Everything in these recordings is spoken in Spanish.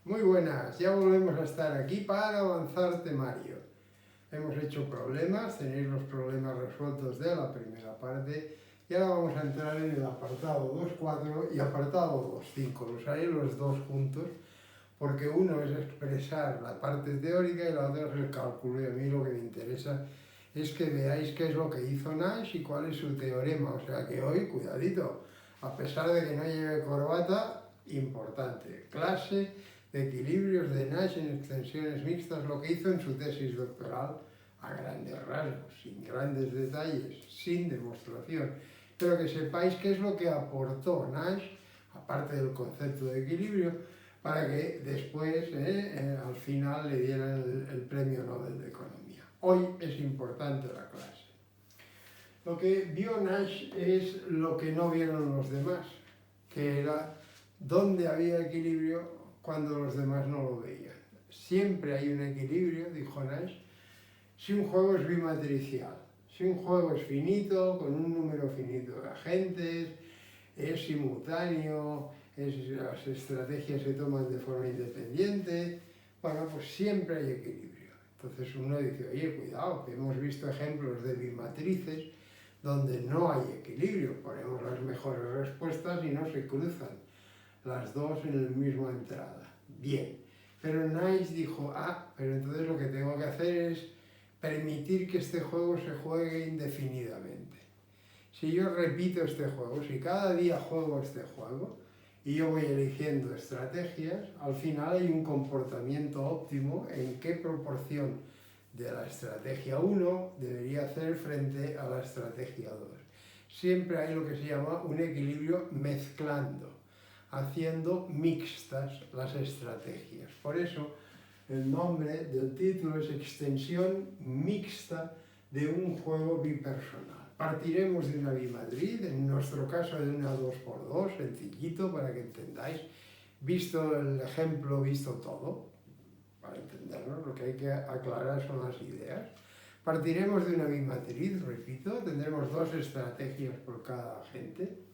Muy buenas, ya volvemos a estar aquí para avanzar temario. Hemos hecho problemas, tenéis los problemas resueltos de la primera parte y ahora vamos a entrar en el apartado 2.4 y apartado 2.5. Los haré los dos juntos porque uno es expresar la parte teórica y la otra es el cálculo, y a mí lo que me interesa es que veáis qué es lo que hizo Nash y cuál es su teorema. O sea que hoy, cuidadito, a pesar de que no lleve corbata, importante, clase de equilibrios de Nash en extensiones mixtas, lo que hizo en su tesis doctoral, a grandes rasgos, sin grandes detalles, sin demostración, pero que sepáis qué es lo que aportó Nash, aparte del concepto de equilibrio, para que después, al final, le dieran el premio Nobel de Economía. Hoy es importante la clase. Lo que vio Nash es lo que no vieron los demás, que era dónde había equilibrio cuando los demás no lo veían. Siempre hay un equilibrio, dijo Nash, si un juego es bimatricial, si un juego es finito, con un número finito de agentes, es simultáneo, las estrategias se toman de forma independiente, bueno, pues siempre hay equilibrio. Entonces uno dice, oye, cuidado, que hemos visto ejemplos de bimatrices donde no hay equilibrio, ponemos las mejores respuestas y no se cruzan las dos en la misma entrada. Bien, pero Nash dijo, pero entonces lo que tengo que hacer es permitir que este juego se juegue indefinidamente. Si yo repito este juego, si cada día juego este juego y yo voy eligiendo estrategias, al final hay un comportamiento óptimo en qué proporción de la estrategia 1 debería hacer frente a la estrategia 2. Siempre hay lo que se llama un equilibrio mezclando, haciendo mixtas las estrategias. Por eso el nombre del título es extensión mixta de un juego bipersonal. Partiremos de una bimatriz, en nuestro caso de una 2x2, sencillito para que entendáis, visto el ejemplo, visto todo, para entenderlo, lo que hay que aclarar son las ideas. Partiremos de una bimatriz, repito, tendremos dos estrategias por cada agente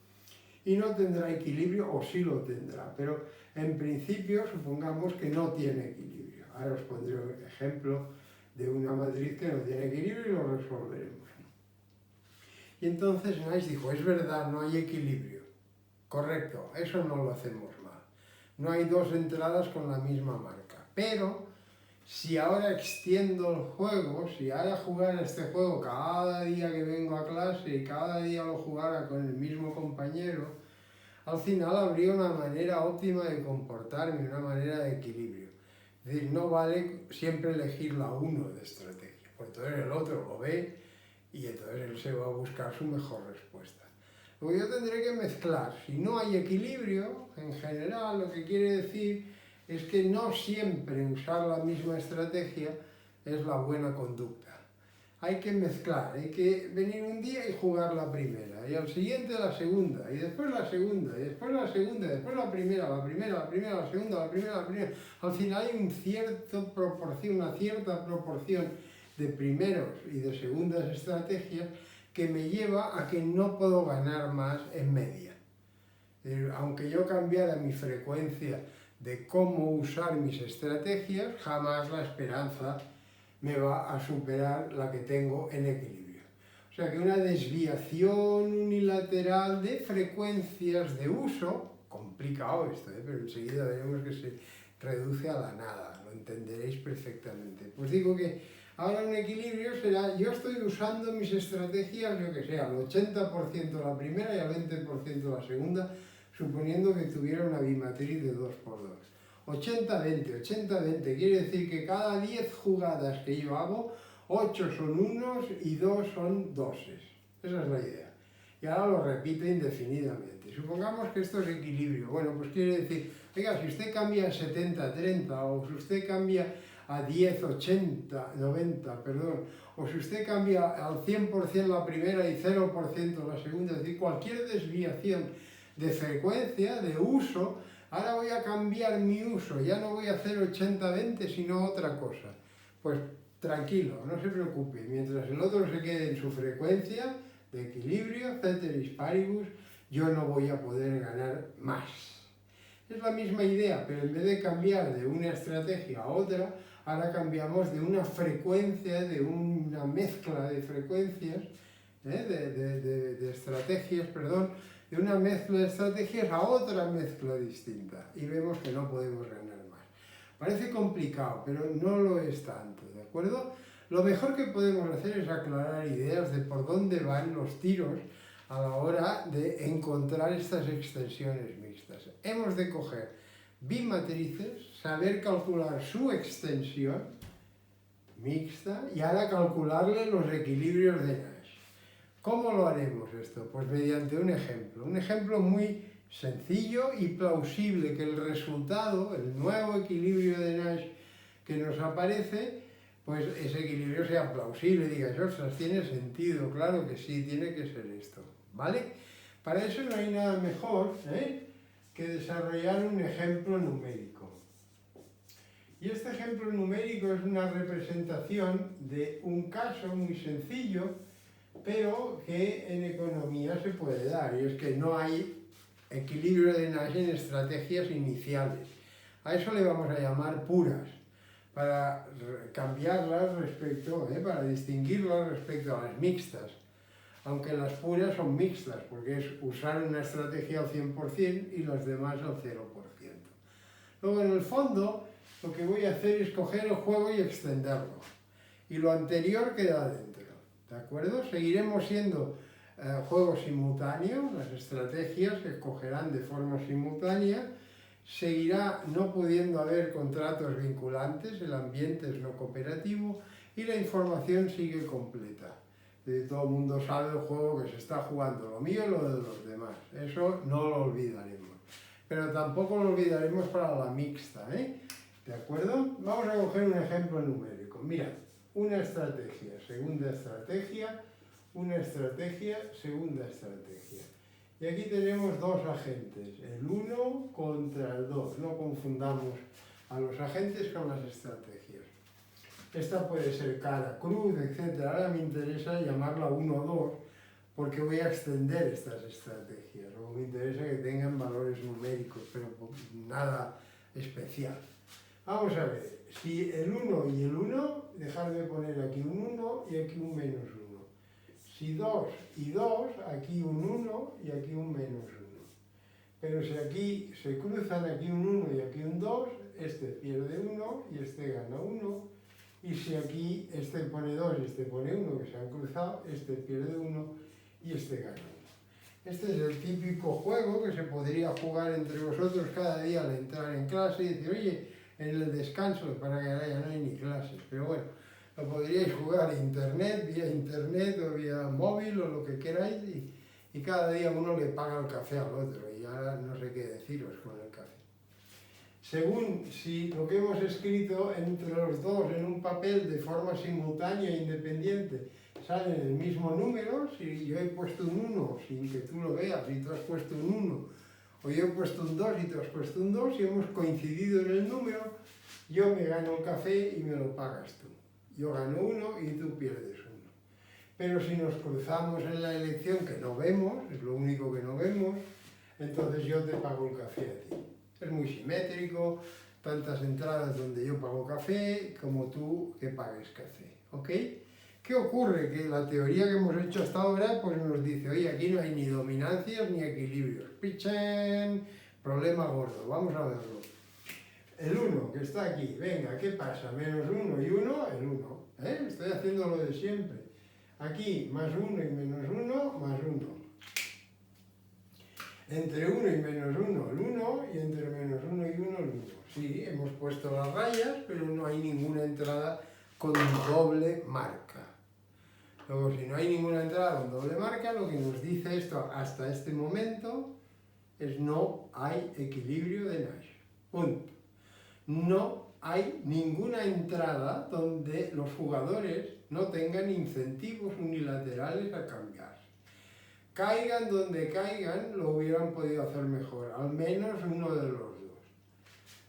y no tendrá equilibrio, o sí lo tendrá, pero en principio supongamos que no tiene equilibrio. Ahora os pondré un ejemplo de una matriz que no tiene equilibrio y lo resolveremos. Y entonces Nash dijo, es verdad, no hay equilibrio. Correcto, eso no lo hacemos mal. No hay dos entradas con la misma marca. Pero si ahora extiendo el juego, si ahora jugara este juego cada día que vengo a clase y cada día lo jugara con el mismo compañero, al final habría una manera óptima de comportarme, una manera de equilibrio. Es decir, no vale siempre elegir la 1 de estrategia, porque entonces el otro lo ve y entonces él se va a buscar su mejor respuesta. Luego yo tendré que mezclar. Si no hay equilibrio, en general, lo que quiere decir es que no siempre usar la misma estrategia es la buena conducta. Hay que mezclar, hay que venir un día y jugar la primera, y al siguiente la segunda, y después la segunda, y después la segunda, y después la primera, la primera, la primera, la segunda, la primera, la primera. Al final hay una cierta proporción de primeros y de segundas estrategias que me lleva a que no puedo ganar más en media. Aunque yo cambiara mi frecuencia de cómo usar mis estrategias, jamás la esperanza me va a superar la que tengo en equilibrio. O sea que una desviación unilateral de frecuencias de uso, complicado esto, pero enseguida veremos que se reduce a la nada, lo entenderéis perfectamente. Pues digo que ahora un equilibrio será, yo estoy usando mis estrategias, yo que sé, al 80% la primera y al 20% la segunda, suponiendo que tuviera una bimatriz de 2x2. 80-20, 80-20, quiere decir que cada 10 jugadas que yo hago, 8 son unos y 2 son doses. Esa es la idea. Y ahora lo repito indefinidamente. Supongamos que esto es equilibrio. Bueno, pues quiere decir, oiga, si usted cambia a 70-30, o si usted cambia a 10-80-90, perdón, o si usted cambia al 100% la primera y 0% la segunda, es decir, cualquier desviación de frecuencia, de uso, ahora voy a cambiar mi uso, ya no voy a hacer 80-20, sino otra cosa. Pues tranquilo, no se preocupe, mientras el otro se quede en su frecuencia de equilibrio, ceteris paribus, yo no voy a poder ganar más. Es la misma idea, pero en vez de cambiar de una estrategia a otra, ahora cambiamos de una frecuencia, de una mezcla de frecuencias, de estrategias, perdón, de una mezcla de estrategias a otra mezcla distinta. Y vemos que no podemos ganar más. Parece complicado, pero no lo es tanto, ¿de acuerdo? Lo mejor que podemos hacer es aclarar ideas de por dónde van los tiros a la hora de encontrar estas extensiones mixtas. Hemos de coger bimatrices, saber calcular su extensión mixta y ahora calcularle los equilibrios de Nash. ¿Cómo lo haremos esto? Pues mediante un ejemplo muy sencillo y plausible, que el resultado, el nuevo equilibrio de Nash que nos aparece, pues ese equilibrio sea plausible, digas, ostras, tiene sentido, claro que sí, tiene que ser esto, ¿vale? Para eso no hay nada mejor que desarrollar un ejemplo numérico. Y este ejemplo numérico es una representación de un caso muy sencillo, pero que en economía se puede dar, y es que no hay equilibrio de Nash en estrategias iniciales. A eso le vamos a llamar puras, para cambiarlas respecto, para distinguirlas respecto a las mixtas. Aunque las puras son mixtas, porque es usar una estrategia al 100% y las demás al 0%. Luego, en el fondo, lo que voy a hacer es coger el juego y extenderlo. Y lo anterior queda dentro, ¿de acuerdo? Seguiremos siendo juegos simultáneos, las estrategias se escogerán de forma simultánea, seguirá no pudiendo haber contratos vinculantes, el ambiente es no cooperativo y la información sigue completa. Todo el mundo sabe el juego que se está jugando, lo mío y lo de los demás, eso no lo olvidaremos. Pero tampoco lo olvidaremos para la mixta, ¿de acuerdo? Vamos a coger un ejemplo numérico. Mira, una estrategia, segunda estrategia, una estrategia, segunda estrategia. Y aquí tenemos dos agentes, el 1 contra el 2. No confundamos a los agentes con las estrategias. Esta puede ser cara, cruz, etc. Ahora me interesa llamarla 1-2 porque voy a extender estas estrategias. Luego me interesa que tengan valores numéricos, pero nada especial. Vamos a ver, si el 1 y el 1, dejar de poner aquí un 1 y aquí un menos 1. Si 2 y 2, aquí un 1 y aquí un menos 1. Pero si aquí se cruzan aquí un 1 y aquí un 2, este pierde 1 y este gana 1. Y si aquí este pone 2 y este pone 1, que se han cruzado, este pierde 1 y este gana 1. Este es el típico juego que se podría jugar entre vosotros cada día al entrar en clase y decir, oye, en el descanso, para que ahora ya no hay ni clases, pero bueno, lo podríais jugar vía internet o vía móvil o lo que queráis y cada día uno le paga el café al otro y ahora no sé qué deciros con el café. Según si lo que hemos escrito entre los dos en un papel de forma simultánea e independiente salen el mismo número, si yo he puesto un 1 sin que tú lo veas y tú has puesto un 1, o yo he puesto un 2 y tú has puesto un 2 y hemos coincidido en el número, yo me gano el café y me lo pagas tú. Yo gano 1 y tú pierdes 1. Pero si nos cruzamos en la elección, que no vemos, es lo único que no vemos, entonces yo te pago el café a ti. Es muy simétrico, tantas entradas donde yo pago café como tú que pagues café, ¿ok? ¿Qué ocurre? Que la teoría que hemos hecho hasta ahora pues nos dice, oye, aquí no hay ni dominancias ni equilibrios. ¡Pichén! Problema gordo, vamos a verlo. El 1, que está aquí, venga, ¿qué pasa? Menos 1 y 1, el 1. Estoy haciendo lo de siempre. Aquí, más 1 y menos 1, más 1. Entre 1 y menos 1, el 1, y entre menos 1 y 1, el 1. Sí, hemos puesto las rayas, pero no hay ninguna entrada con doble marca. Luego, si no hay ninguna entrada con doble marca, lo que nos dice esto hasta este momento es no hay equilibrio de Nash. Punto. No hay ninguna entrada donde los jugadores no tengan incentivos unilaterales a cambiar. Caigan donde caigan, lo hubieran podido hacer mejor, al menos uno de los dos.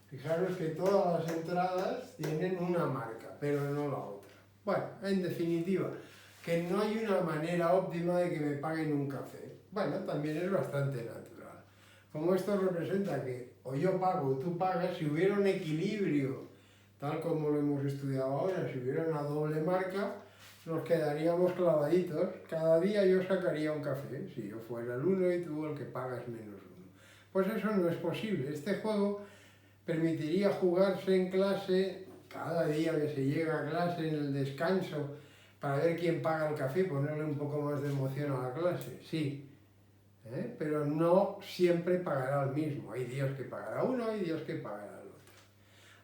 Fijaros que todas las entradas tienen una marca, pero no la otra. Bueno, en definitiva, que no hay una manera óptima de que me paguen un café. Bueno, también es bastante natural. Como esto representa que o yo pago o tú pagas, si hubiera un equilibrio, tal como lo hemos estudiado ahora, si hubiera una doble marca, nos quedaríamos clavaditos. Cada día yo sacaría un café, si yo fuera el uno y tú el que pagas menos uno. Pues eso no es posible. Este juego permitiría jugarse en clase, cada día que se llega a clase, en el descanso, para ver quién paga el café, ponerle un poco más de emoción a la clase, sí. Pero no siempre pagará el mismo. Hay días que pagará uno, hay días que pagará el otro.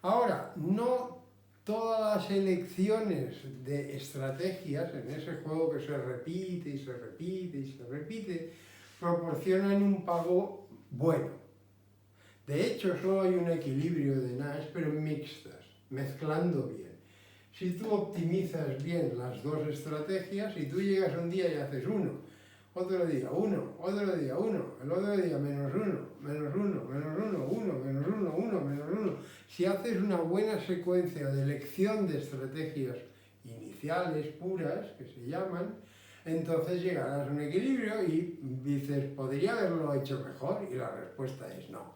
Ahora, no todas las elecciones de estrategias en ese juego que se repite y se repite y se repite, proporcionan un pago bueno. De hecho, solo hay un equilibrio de Nash, pero mixtas, mezclando bien. Si tú optimizas bien las dos estrategias, y tú llegas un día y haces uno, otro día uno, otro día uno, el otro día menos uno, menos uno, menos uno, uno, menos uno, uno, menos uno. Si haces una buena secuencia de elección de estrategias iniciales, puras, que se llaman, entonces llegarás a un equilibrio y dices, ¿podría haberlo hecho mejor? Y la respuesta es no.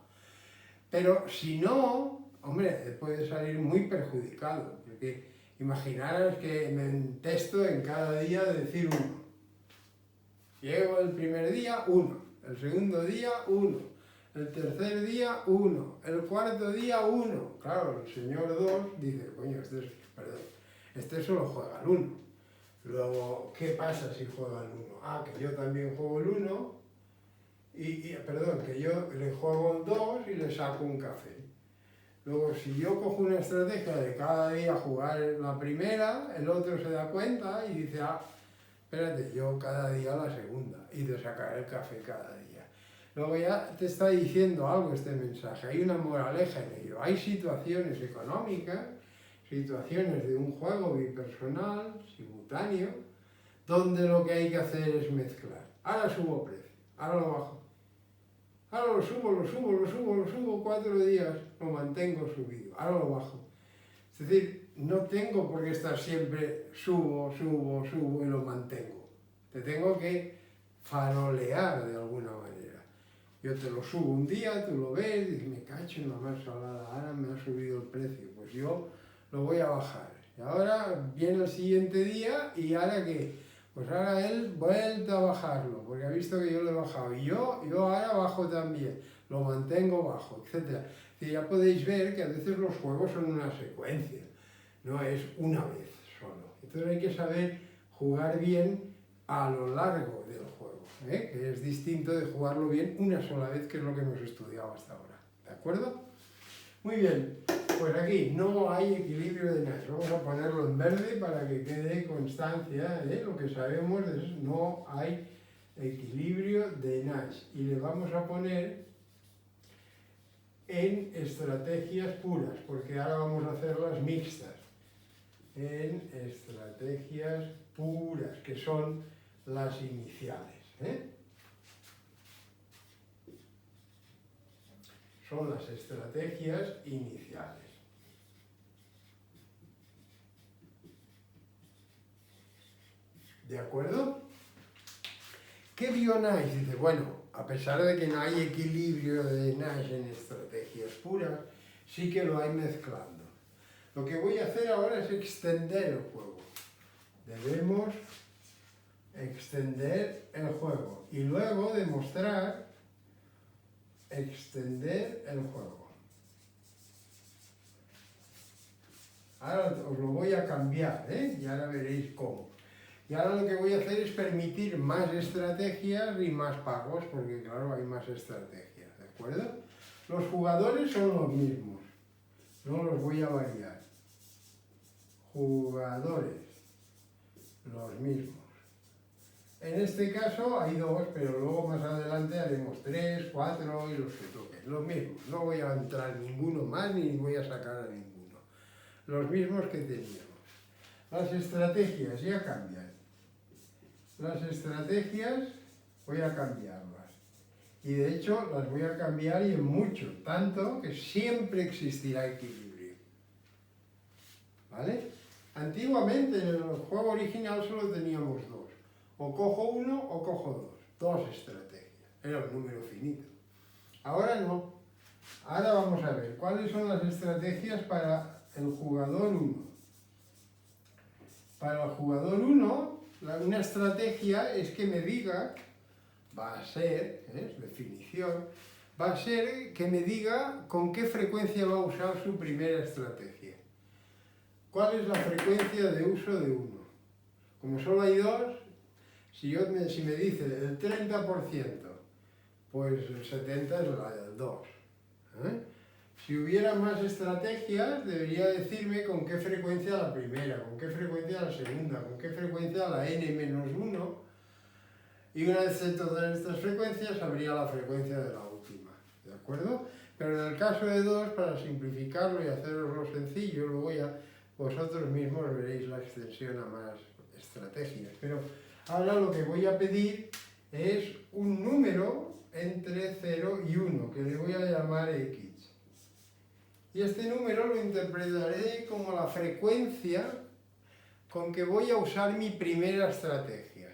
Pero si no, hombre, puede salir muy perjudicado, porque imaginaros que me entesto en cada día de decir uno. Llego el primer día, uno. El segundo día, uno. El tercer día, uno. El cuarto día, uno. Claro, el señor 2 dice, coño, este solo juega al 1. Luego, ¿qué pasa si juega al 1? Ah, que yo también juego el 1. Perdón, que yo le juego el 2 y le saco un café. Luego, si yo cojo una estrategia de cada día jugar la primera, el otro se da cuenta y dice, ah, espérate, yo cada día la segunda, y de sacar el café cada día. Luego ya te está diciendo algo este mensaje, hay una moraleja en ello. Hay situaciones económicas, situaciones de un juego bipersonal, simultáneo, donde lo que hay que hacer es mezclar. Ahora subo precio, ahora lo bajo. Ahora lo subo 4 días, lo mantengo subido, ahora lo bajo. Es decir, no tengo por qué estar siempre subo y lo mantengo. Te tengo que farolear de alguna manera. Yo te lo subo un día, tú lo ves, dices, me cacho en la más salada, ahora me ha subido el precio, pues yo lo voy a bajar. Y ahora viene el siguiente día y ahora ¿qué? Pues ahora él vuelta a bajarlo, porque ha visto que yo lo he bajado. Y yo ahora bajo también, lo mantengo bajo, etc. Y ya podéis ver que a veces los juegos son una secuencia, no es una vez solo. Entonces hay que saber jugar bien a lo largo del juego, que es distinto de jugarlo bien una sola vez, que es lo que hemos estudiado hasta ahora. ¿De acuerdo? Muy bien, pues aquí no hay equilibrio de Nash. Vamos a ponerlo en verde para que quede constancia. Lo que sabemos es no hay equilibrio de Nash. Y le vamos a poner en estrategias puras, porque ahora vamos a hacerlas mixtas. En estrategias puras, que son las iniciales. Son las estrategias iniciales. ¿De acuerdo? ¿Qué vio Nash? Dice, bueno, a pesar de que no hay equilibrio de Nash en estrategias puras, sí que lo hay mezclando. Lo que voy a hacer ahora es extender el juego. Debemos extender el juego y luego demostrar extender el juego. Ahora os lo voy a cambiar, y ahora veréis cómo. Y ahora lo que voy a hacer es permitir más estrategias y más pagos, porque claro, hay más estrategias, ¿de acuerdo? Los jugadores son los mismos, no los voy a variar. Jugadores, los mismos. En este caso hay 2, pero luego más adelante haremos 3, 4 y los que toquen. Los mismos, no voy a entrar ninguno más ni voy a sacar a ninguno. Los mismos que teníamos. Las estrategias ya cambian. Las estrategias voy a cambiarlas. Y de hecho las voy a cambiar y en mucho, tanto que siempre existirá equilibrio. ¿Vale? Antiguamente en el juego original solo teníamos 2. O cojo 1 o cojo 2. 2 estrategias. Era un número finito. Ahora no. Ahora vamos a ver cuáles son las estrategias para el jugador 1. Para el jugador 1, una estrategia es que me diga, va a ser, es definición, va a ser que me diga con qué frecuencia va a usar su primera estrategia. ¿Cuál es la frecuencia de uso de 1? Como solo hay 2, si me dice el 30%, pues el 70% es la del 2. Si hubiera más estrategias, debería decirme con qué frecuencia la primera, con qué frecuencia la segunda, con qué frecuencia la n-1, y una vez en todas estas frecuencias, habría la frecuencia de la última, ¿de acuerdo? Pero en el caso de 2, para simplificarlo y hacerlo sencillo, luego ya vosotros mismos veréis la extensión a más estrategias. Pero ahora lo que voy a pedir es un número entre 0 y 1, que le voy a llamar x. Y este número lo interpretaré como la frecuencia con que voy a usar mi primera estrategia.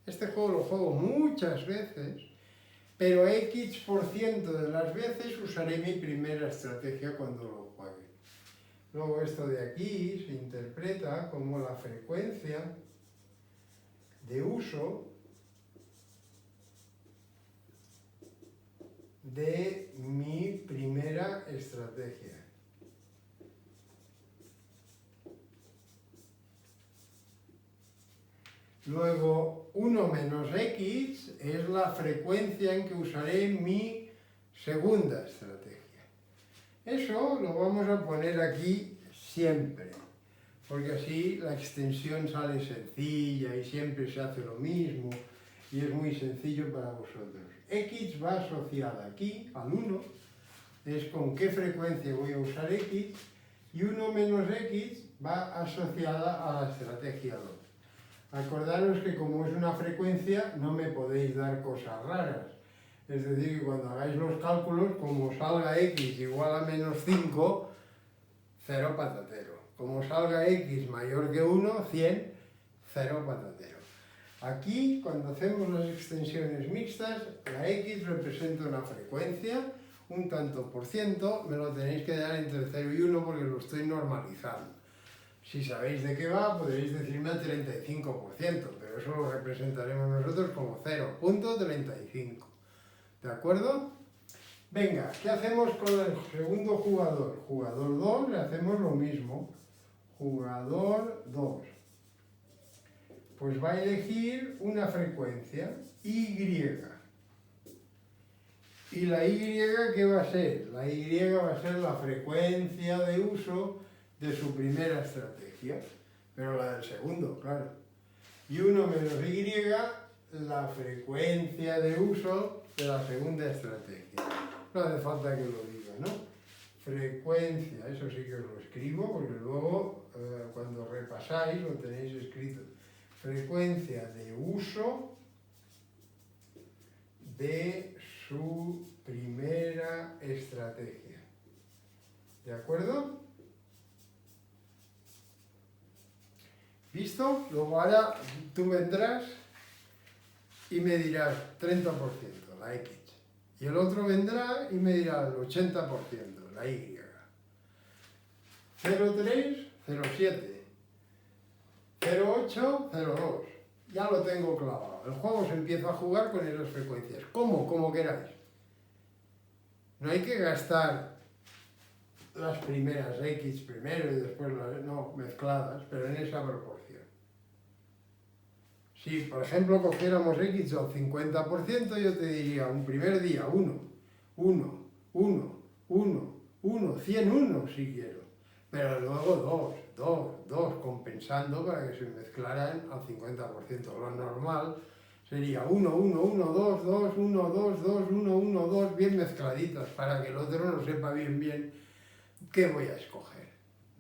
Este juego lo juego muchas veces, pero X% de las veces usaré mi primera estrategia cuando lo juegue. Luego esto de aquí se interpreta como la frecuencia de uso de mi primera estrategia. Luego, 1 menos x es la frecuencia en que usaré mi segunda estrategia. Eso lo vamos a poner aquí siempre, porque así la extensión sale sencilla y siempre se hace lo mismo y es muy sencillo para vosotros. X va asociada aquí al 1, es con qué frecuencia voy a usar x, y 1 menos x va asociada a la estrategia 2. Acordaros que como es una frecuencia, no me podéis dar cosas raras. Es decir, que cuando hagáis los cálculos, como salga x igual a menos 5, 0 patatero. Como salga x mayor que 1, 100, 0 patatero. Aquí, cuando hacemos las extensiones mixtas, la x representa una frecuencia, un tanto por ciento, me lo tenéis que dar entre 0 y 1 porque lo estoy normalizando. Si sabéis de qué va, podréis decirme al 35%, pero eso lo representaremos nosotros como 0.35. ¿De acuerdo? Venga, ¿qué hacemos con el segundo jugador? Jugador 2, le hacemos lo mismo. Jugador 2. Pues va a elegir una frecuencia, Y. ¿Y la Y qué va a ser? La Y va a ser la frecuencia de uso de su primera estrategia, pero la del segundo, claro. Y 1 menos Y, la frecuencia de uso de la segunda estrategia. No hace falta que lo diga, ¿no? Frecuencia, eso sí que os lo escribo, porque luego cuando repasáis lo tenéis escrito. Frecuencia de uso de su primera estrategia. ¿De acuerdo? ¿Listo? Luego ahora tú vendrás y me dirás 30%, la X. Y el otro vendrá y me dirá el 80%, la Y. 0,3, 0,7. 0,8, 0,2. Ya lo tengo clavado. El juego se empieza a jugar con esas frecuencias. ¿Cómo? Como queráis. No hay que gastar las primeras X primero y después las... No, mezcladas, pero en esa proporción. Si, por ejemplo, cogiéramos X al 50%, yo te diría un primer día 1, 1, 1, 1, 1, 101 si quiero. Pero luego 2, 2, 2, compensando para que se mezclaran al 50%. Lo normal sería 1, 1, 1, 2, 2, 1, 2, 2, 1, 1, 2, bien mezcladitas, para que el otro no sepa bien qué voy a escoger.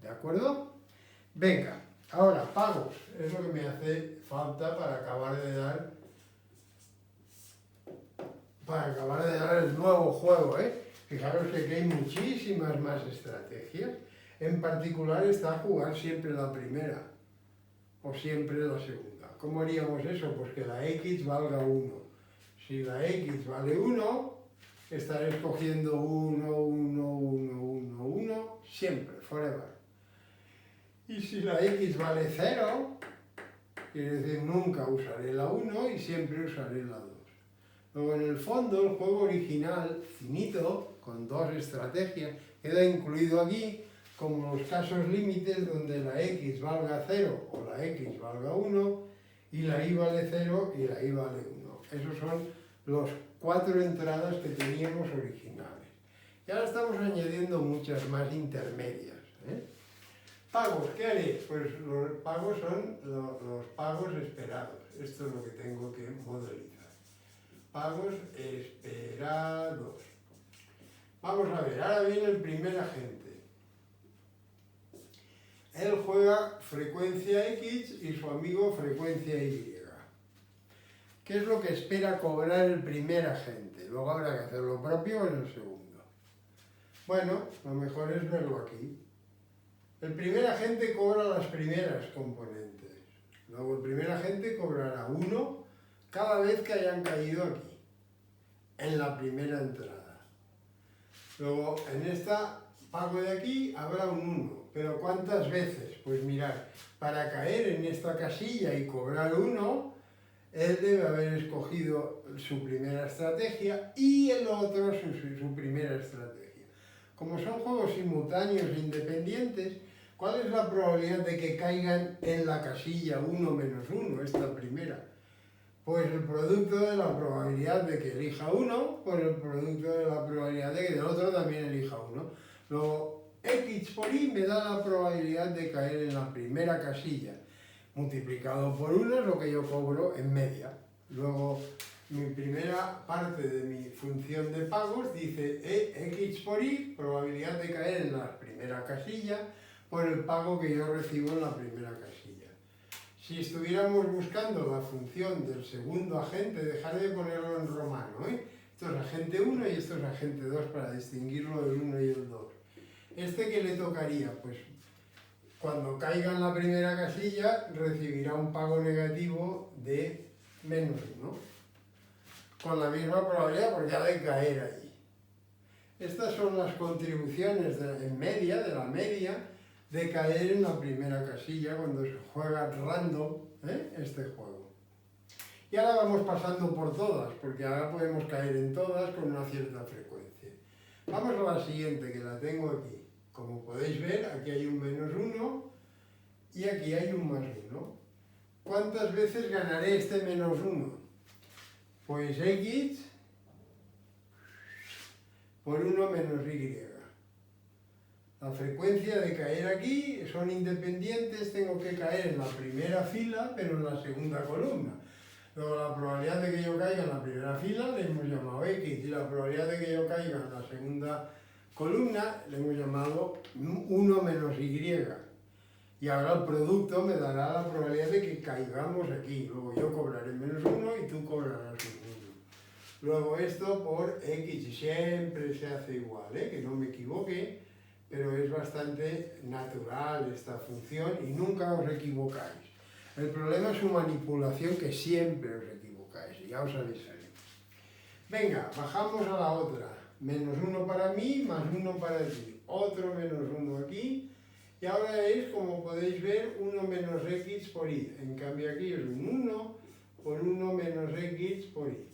¿De acuerdo? Venga, ahora pagos. Es lo que me hace falta para acabar de dar el nuevo juego, ¿eh? Fijaros que aquí hay muchísimas más estrategias. En particular está jugar siempre la primera o siempre la segunda. ¿Cómo haríamos eso? Pues que la X valga 1. Si la X vale 1, estaré escogiendo 1, 1, 1, 1, 1, siempre, forever. Y si la x vale 0, quiere decir nunca usaré la 1 y siempre usaré la 2. Luego en el fondo el juego original, finito, con 2 estrategias, queda incluido aquí como los casos límites donde la x valga 0 o la x valga 1 y la y vale 0 y la y vale 1. Esos son los 4 entradas que teníamos originales. Y ahora estamos añadiendo muchas más intermedias, ¿eh? Pagos, ¿qué haré? Pues los pagos son los pagos esperados. Esto es lo que tengo que modelizar. Pagos esperados. Vamos a ver, ahora viene el primer agente. Él juega frecuencia X y su amigo frecuencia Y. ¿Qué es lo que espera cobrar el primer agente? Luego habrá que hacer lo propio en el segundo. Bueno, lo mejor es verlo aquí. El primer agente cobra las primeras componentes. Luego el primer agente cobrará 1 cada vez que hayan caído aquí, en la primera entrada. Luego en esta pago de aquí habrá un 1. ¿Pero cuántas veces? Pues mirad, para caer en esta casilla y cobrar 1, él debe haber escogido su primera estrategia y el otro su primera estrategia. Como son juegos simultáneos e independientes, ¿cuál es la probabilidad de que caigan en la casilla 1 menos 1, esta primera? Pues el producto de la probabilidad de que elija 1 por el producto de la probabilidad de que el otro también elija 1. Luego, X por Y me da la probabilidad de caer en la primera casilla. Multiplicado por 1 es lo que yo cobro en media. Luego, mi primera parte de mi función de pagos dice X por Y, probabilidad de caer en la primera casilla, por el pago que yo recibo en la primera casilla. Si estuviéramos buscando la función del segundo agente, dejaré de ponerlo en romano, ¿eh? Esto es agente 1 y esto es agente 2 para distinguirlo del 1 y el 2. ¿Este qué le tocaría? Pues cuando caiga en la primera casilla recibirá un pago negativo de menos 1, con la misma probabilidad porque ha de caer ahí. Estas son las contribuciones en media, de la media, de caer en la primera casilla cuando se juega random, este juego. Y ahora vamos pasando por todas, porque ahora podemos caer en todas con una cierta frecuencia. Vamos a la siguiente, que la tengo aquí. Como podéis ver, aquí hay un menos 1 y aquí hay un más 1. ¿Cuántas veces ganaré este menos 1? Pues X por 1 menos Y. La frecuencia de caer aquí son independientes, tengo que caer en la primera fila, pero en la segunda columna. Luego la probabilidad de que yo caiga en la primera fila le hemos llamado X, y la probabilidad de que yo caiga en la segunda columna le hemos llamado 1 menos Y. Y ahora el producto me dará la probabilidad de que caigamos aquí. Luego yo cobraré menos 1 y tú cobrarás un 1. Luego esto por X, y siempre se hace igual, que no me equivoque, pero es bastante natural esta función y nunca os equivocáis. El problema es su manipulación, que siempre os equivocáis, y ya os avisaré. Venga, bajamos a la otra. Menos 1 para mí, más 1 para ti. Otro menos 1 aquí. Y ahora es, como podéis ver, 1 menos X por Y. En cambio aquí es un 1 por 1 menos X por Y.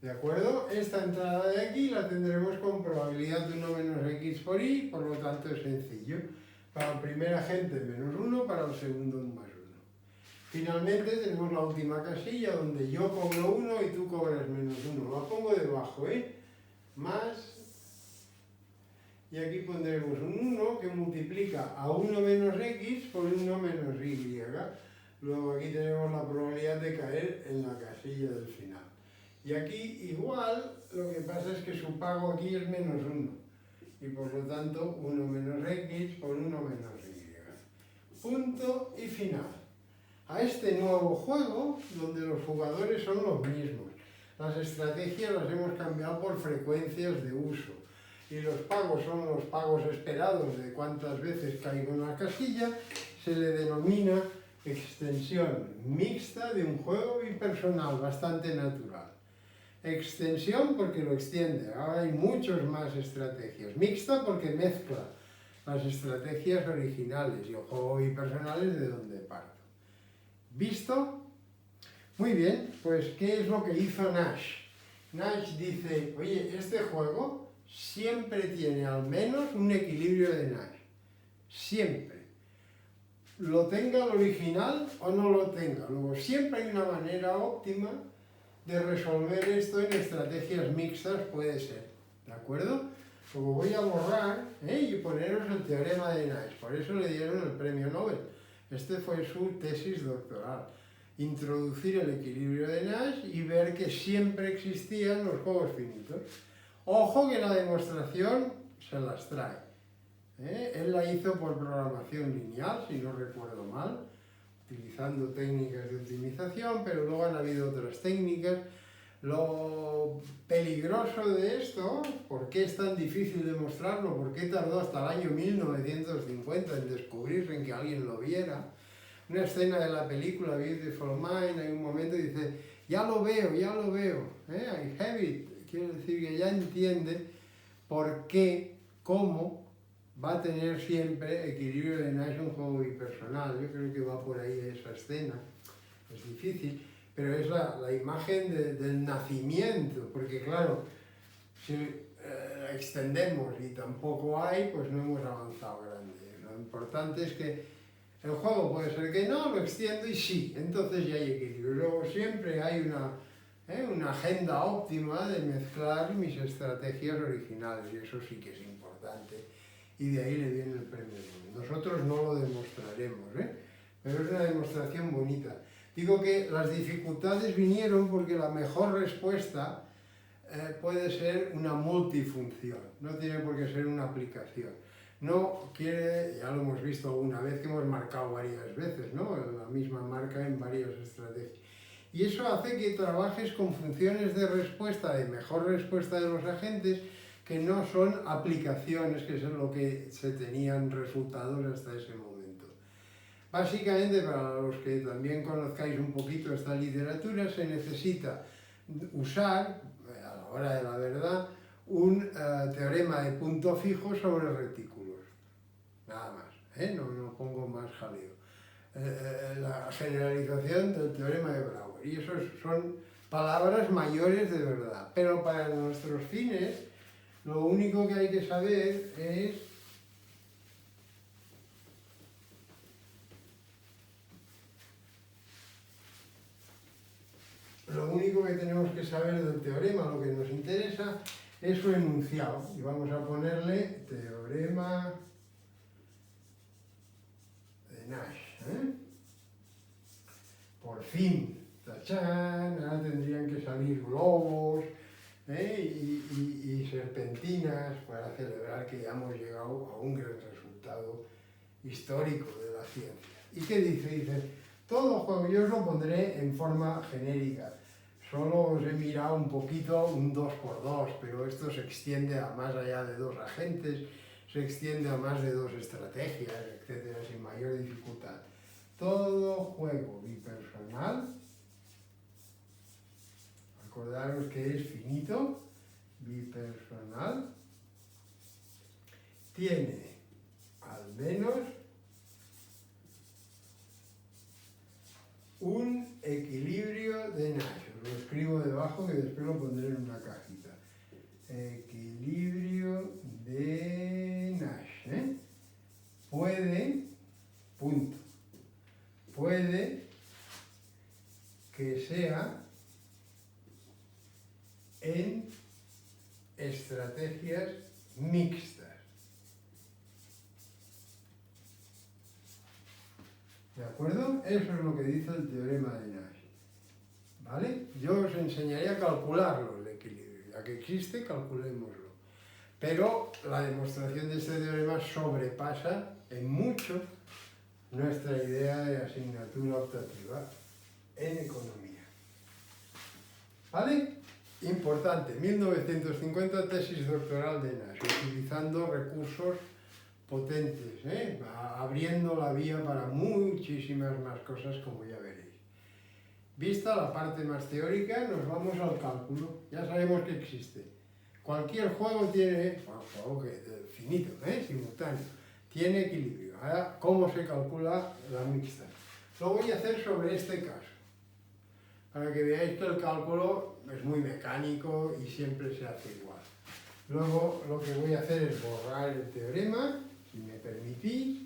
¿De acuerdo? Esta entrada de aquí la tendremos con probabilidad de 1 menos X por Y, por lo tanto es sencillo. Para el primer agente menos 1, para el segundo un más 1. Finalmente tenemos la última casilla donde yo cobro 1 y tú cobras menos 1. La pongo debajo, más, y aquí pondremos un 1 que multiplica a 1 menos X por 1 menos Y. Luego aquí tenemos la probabilidad de caer en la casilla del final. Y aquí igual, lo que pasa es que su pago aquí es menos 1. Y por lo tanto 1 menos X por 1 menos Y. Punto y final. A este nuevo juego, donde los jugadores son los mismos. Las estrategias las hemos cambiado por frecuencias de uso. Y los pagos son los pagos esperados de cuántas veces caigo en la casilla. Se le denomina extensión mixta de un juego bipersonal, bastante natural. Extensión porque lo extiende, ahora hay muchas más estrategias. Mixta porque mezcla las estrategias originales y el juego bipersonal es de donde parto. ¿Visto? Muy bien, pues ¿qué es lo que hizo Nash? Nash dice, oye, este juego siempre tiene al menos un equilibrio de Nash. Siempre. Lo tenga el original o no lo tenga. Luego siempre hay una manera óptima de resolver esto en estrategias mixtas, puede ser. ¿De acuerdo? Luego voy a borrar y poneros el teorema de Nash. Por eso le dieron el premio Nobel. Este fue su tesis doctoral. Introducir el equilibrio de Nash y ver que siempre existían los juegos finitos. Ojo que la demostración se las trae. Él la hizo por programación lineal, si no recuerdo mal, utilizando técnicas de optimización, pero luego han habido otras técnicas. Lo peligroso de esto, ¿por qué es tan difícil demostrarlo? ¿Por qué tardó hasta el año 1950 en descubrirse, en que alguien lo viera? Una escena de la película Beautiful Mind, hay un momento y dice, ya lo veo, I have it. Quiere decir que ya entiende por qué, cómo va a tener siempre equilibrio de Nash un juego bipersonal. Yo creo que va por ahí esa escena. Es difícil, pero es la imagen del nacimiento, porque claro, si extendemos y tampoco hay, pues no hemos avanzado grande. Lo importante es que el juego puede ser que no, lo extiendo y sí, entonces ya hay equilibrio. Luego siempre hay una agenda óptima de mezclar mis estrategias originales y eso sí que es importante. Y de ahí le viene el premio Nobel. Nosotros no lo demostraremos, pero es una demostración bonita. Digo que las dificultades vinieron porque la mejor respuesta puede ser una multifunción, no tiene por qué ser una aplicación. No quiere, ya lo hemos visto alguna vez, que hemos marcado varias veces, ¿no? La misma marca en varias estrategias. Y eso hace que trabajes con funciones de respuesta, de mejor respuesta de los agentes, que no son aplicaciones, que es lo que se tenían resultados hasta ese momento. Básicamente, para los que también conozcáis un poquito esta literatura, se necesita usar, a la hora de la verdad, un teorema de punto fijo sobre retículos. Nada más, no pongo más jaleo. La generalización del teorema de Brouwer. Y eso son palabras mayores de verdad. Pero para nuestros fines, lo único que hay que saber es lo único que tenemos que saber del teorema, lo que nos interesa, es su enunciado. Y vamos a ponerle teorema de Nash. Por fin, ¡tachán! Ahora tendrían que salir globos y serpentinas para celebrar que ya hemos llegado a un gran resultado histórico de la ciencia. ¿Y qué dice? Dice, todo juego, yo os lo pondré en forma genérica. Solo os he mirado un poquito un 2×2, pero esto se extiende a más allá de 2 agentes, se extiende a más de 2 estrategias, etcétera, sin mayor dificultad. Todo juego bipersonal, acordaros que es finito, bipersonal, tiene al menos un equilibrio de Nash. Os lo escribo debajo que después lo pondré en una cajita. Equilibrio de Nash. Puede, punto, puede que sea en estrategias mixtas. ¿De acuerdo? Eso es lo que dice el teorema de Nash. ¿Vale? Yo os enseñaré a calcularlo, el equilibrio. Ya que existe, calculémoslo. Pero la demostración de este teorema sobrepasa en mucho nuestra idea de asignatura optativa en economía. ¿Vale? Importante, 1950, tesis doctoral de Nash, utilizando recursos potentes, abriendo la vía para muchísimas más cosas, como ya veréis. Vista la parte más teórica, nos vamos al cálculo. Ya sabemos que existe. Cualquier juego tiene, bueno, juego finito, simultáneo, tiene equilibrio. Ahora, ¿cómo se calcula la mixta? Lo voy a hacer sobre este caso, para que veáis que el cálculo es muy mecánico y siempre se hace igual. Luego lo que voy a hacer es borrar el teorema, si me permitís,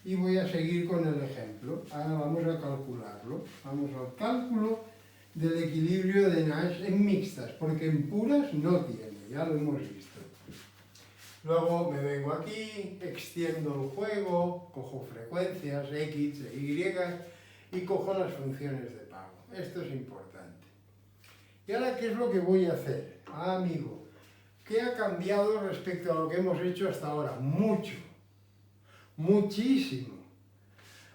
y voy a seguir con el ejemplo. Ahora vamos a calcularlo. Vamos al cálculo del equilibrio de Nash en mixtas, porque en puras no tiene, ya lo hemos visto. Luego me vengo aquí, extiendo el juego, cojo frecuencias, X e Y, y cojo las funciones de pago. Esto es importante. ¿Y ahora qué es lo que voy a hacer? Amigo, ¿qué ha cambiado respecto a lo que hemos hecho hasta ahora? Mucho. Muchísimo.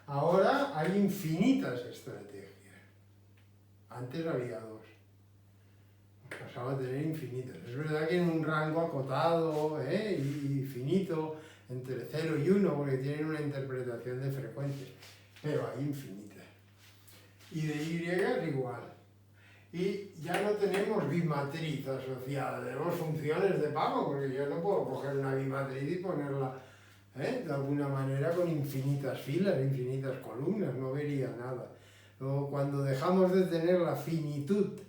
Ahora hay infinitas estrategias. Antes había dos. Pasaba a tener infinitas. Es verdad que en un rango acotado y finito, entre 0 y 1, porque tienen una interpretación de frecuencias, pero hay infinitas. Y de Y es igual. Y ya no tenemos bimatriz asociada, tenemos funciones de pago, porque yo no puedo coger una bimatriz y ponerla de alguna manera con infinitas filas, infinitas columnas, no vería nada. Luego, cuando dejamos de tener la finitud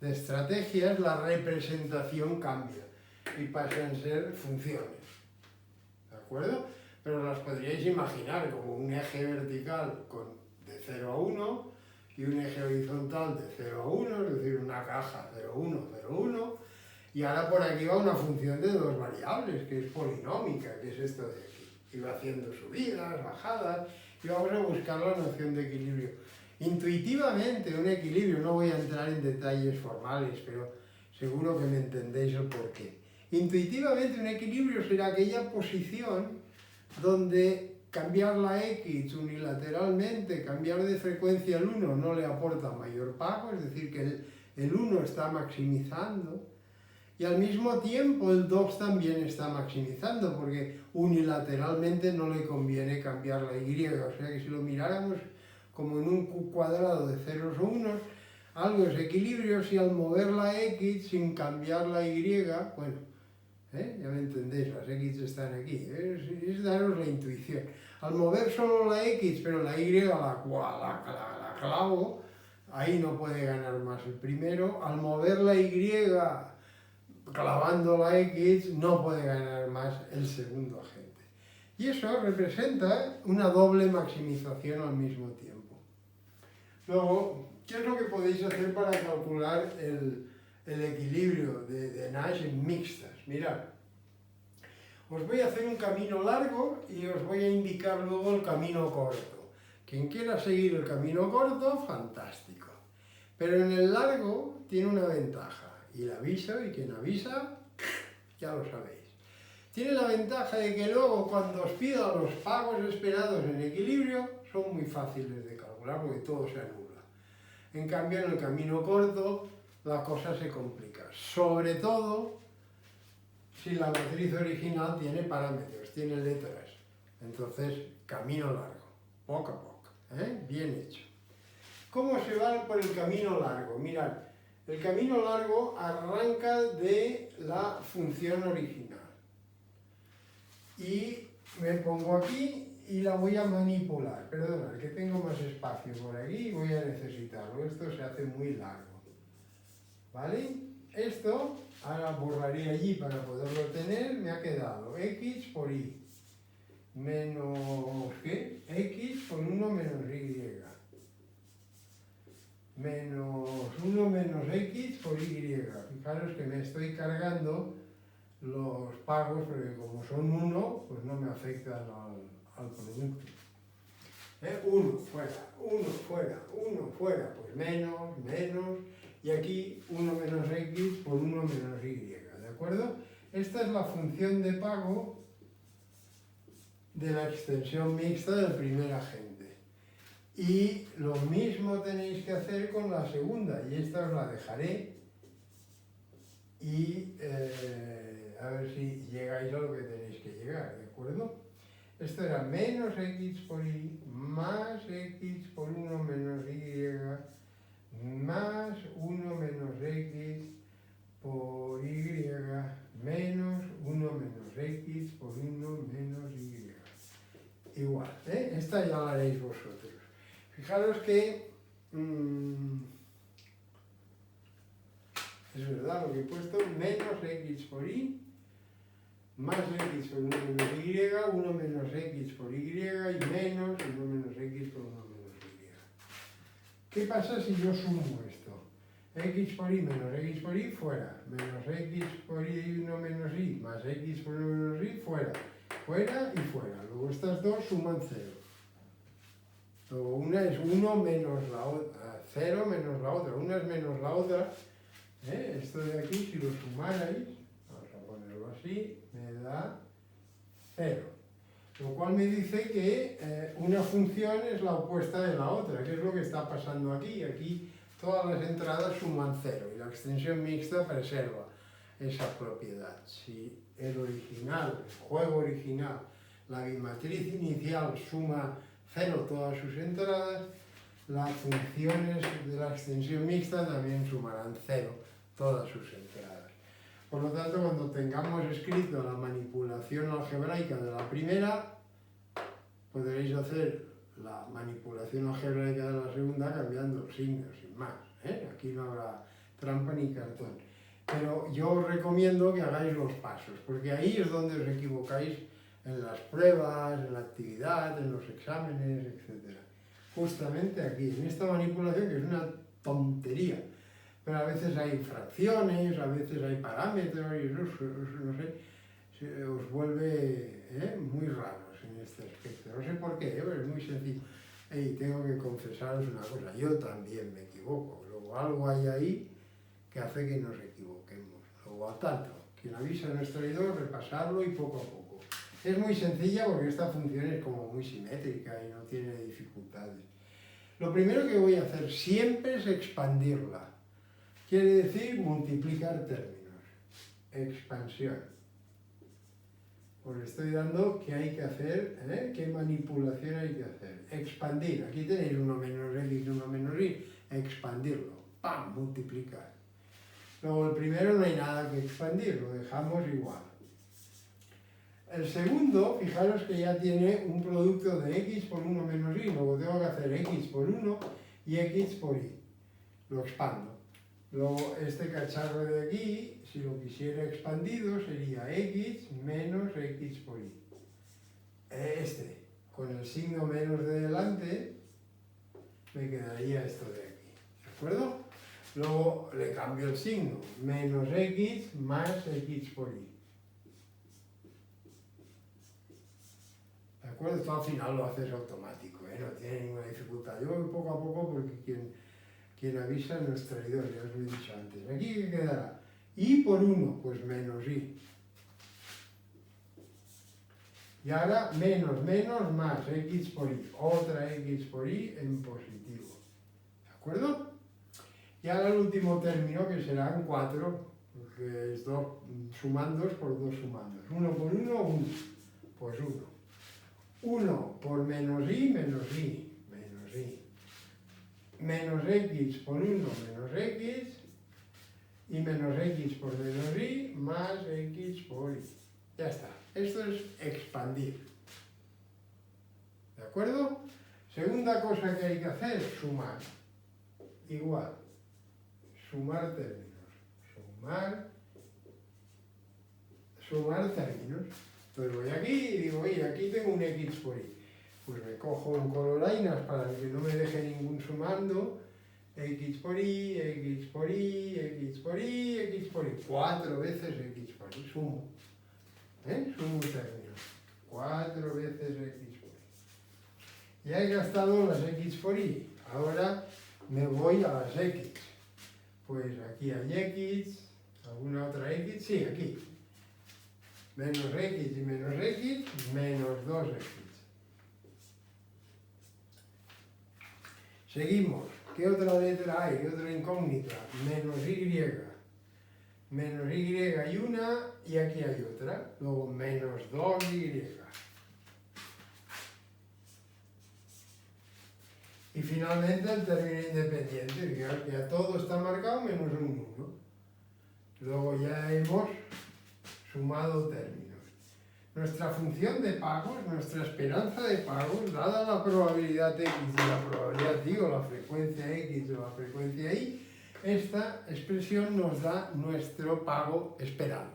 de estrategias, la representación cambia y pasan a ser funciones. ¿De acuerdo? Pero las podríais imaginar como un eje vertical de 0 a 1 y un eje horizontal de 0 a 1, es decir, una caja 0, 1, 0, 1. Y ahora por aquí va una función de dos variables, que es polinómica, que es esto de aquí. Y va haciendo subidas, bajadas, y vamos a buscar la noción de equilibrio. Intuitivamente, un equilibrio, no voy a entrar en detalles formales, pero seguro que me entendéis el porqué. Intuitivamente, un equilibrio será aquella posición donde cambiar la X unilateralmente, cambiar de frecuencia al 1 no le aporta mayor pago, es decir, que el 1 está maximizando, y al mismo tiempo el 2 también está maximizando, porque unilateralmente no le conviene cambiar la Y. O sea que si lo miráramos como en un cuadrado de ceros o unos, algo es equilibrio si al mover la X sin cambiar la Y, bueno, ya me entendéis, las X están aquí, es daros la intuición. Al mover solo la X, pero la Y la clavo, ahí no puede ganar más el primero. Al mover la Y clavando la X, no puede ganar más el segundo agente. Y eso representa una doble maximización al mismo tiempo. Luego, ¿qué es lo que podéis hacer para calcular el equilibrio de Nash en mixtas? Mirad, os voy a hacer un camino largo y os voy a indicar luego el camino corto. Quien quiera seguir el camino corto, fantástico. Pero en el largo tiene una ventaja. Y la aviso, y quien avisa, ya lo sabéis. Tiene la ventaja de que luego cuando os pida los pagos esperados en equilibrio, son muy fáciles de calcular porque todo se anula. En cambio, en el camino corto, la cosa se complica. Sobre todo si la matriz original tiene parámetros, tiene letras. Entonces, camino largo, poco a poco. Bien hecho. ¿Cómo se va por el camino largo? Mirad. El camino largo arranca de la función original y me pongo aquí y la voy a manipular. Perdonad, que tengo más espacio por aquí y voy a necesitarlo. Esto se hace muy largo. ¿Vale? Esto, ahora borraré allí para poderlo tener, me ha quedado X por Y menos, ¿qué? X por 1 menos Y. Menos 1 menos X por Y. Fijaros que me estoy cargando los pagos, porque como son 1, pues no me afectan al producto. 1 fuera, 1 fuera, 1 fuera, pues menos, menos, y aquí 1 menos X por 1 menos Y, ¿de acuerdo? Esta es la función de pago de la extensión mixta del primer agente. Y lo mismo tenéis que hacer con la segunda, y esta os la dejaré, y a ver si llegáis a lo que tenéis que llegar, ¿de acuerdo? Esto era menos X por Y más X por 1 menos Y más 1 menos x por y menos 1 menos x por 1 menos y. Igual, ¿eh? Esta ya la haréis vosotros. Fijaros que es verdad lo que he puesto, menos x por y, más x por 1 menos y, 1 menos x por y y menos 1 menos x por 1 menos y. ¿Qué pasa si yo sumo esto? X por y menos x por y fuera, menos x por y 1 menos y, más x por 1 menos y fuera, fuera y fuera. Luego estas dos suman 0. Luego una es 1 menos la otra, 0 menos la otra, una es menos la otra. Esto de aquí, si lo sumarais, vamos a ponerlo así, me da 0. Lo cual me dice que una función es la opuesta de la otra, que es lo que está pasando aquí. Aquí todas las entradas suman 0 y la extensión mixta preserva esa propiedad. Si el original, el juego original, la bimatriz inicial suma 0 todas sus entradas, las funciones de la extensión mixta también sumarán 0 todas sus entradas. Por lo tanto, cuando tengamos escrito la manipulación algebraica de la primera, podréis hacer la manipulación algebraica de la segunda cambiando los signos, sin más. Aquí no habrá trampa ni cartón. Pero yo os recomiendo que hagáis los pasos, porque ahí es donde os equivocáis en las pruebas, en la actividad, en los exámenes, etc. Justamente aquí, en esta manipulación, que es una tontería, pero a veces hay fracciones, a veces hay parámetros, y eso, no sé, os vuelve muy raros en este aspecto. No sé por qué, pero es muy sencillo. Y tengo que confesaros una cosa, yo también me equivoco. Luego algo hay ahí que hace que nos equivoquemos. Luego, al tanto, quien avisa no es traidor, repasarlo y poco a poco. Es muy sencilla porque esta función es como muy simétrica y no tiene dificultades. Lo primero que voy a hacer siempre es expandirla. Quiere decir multiplicar términos. Expansión. Os estoy dando qué hay que hacer, qué manipulación hay que hacer. Expandir. Aquí tenéis 1 menos x, 1 menos y. Expandirlo. ¡Pam! Multiplicar. Luego el primero no hay nada que expandir, lo dejamos igual. El segundo, fijaros que ya tiene un producto de x por 1 menos y. Luego tengo que hacer x por 1 y x por y. Lo expando. Luego este cacharro de aquí, si lo quisiera expandido, sería x menos x por y. Con el signo menos de delante, me quedaría esto de aquí. ¿De acuerdo? Luego le cambio el signo, menos x más x por y. ¿De acuerdo? Esto al final lo haces automático, no tiene ninguna dificultad. Yo voy poco a poco porque quien avisa no es traidor, ya os lo he dicho antes. ¿Aquí qué quedará? Y por 1, pues menos y. Y ahora menos, menos, más x por y. Otra x por y en positivo. ¿De acuerdo? Y ahora el último término, que serán 4, porque es 2 sumandos por 2 sumandos. 1 por 1, 1. Pues 1. 1 por menos y, menos y. Menos y. Menos x por 1 menos x y menos x por menos y más x por y. Ya está. Esto es expandir. ¿De acuerdo? Segunda cosa que hay que hacer, sumar. Igual. Sumar términos. Sumar términos. Entonces voy aquí y digo, oye, aquí tengo un x por y. Pues me cojo un colorainas para que no me deje ningún sumando. X por y, x por y, x por y, x por y. 4 veces x por y. Sumo. Sumo términos. 4 veces x por y. Ya he gastado las x por y. Ahora me voy a las x. Pues aquí hay x. ¿Alguna otra x? Sí, aquí. Menos x y menos x, menos 2x. Seguimos. ¿Qué otra letra hay? ¿Qué otra incógnita? Menos y. Menos y y una, y aquí hay otra. Luego menos 2y. Y finalmente el término independiente, fijaos que ya todo está marcado menos un 1. Luego ya hemos sumado términos. Nuestra función de pagos, nuestra esperanza de pagos, dada la probabilidad X y la probabilidad Y, o la frecuencia X o la frecuencia Y, esta expresión nos da nuestro pago esperado.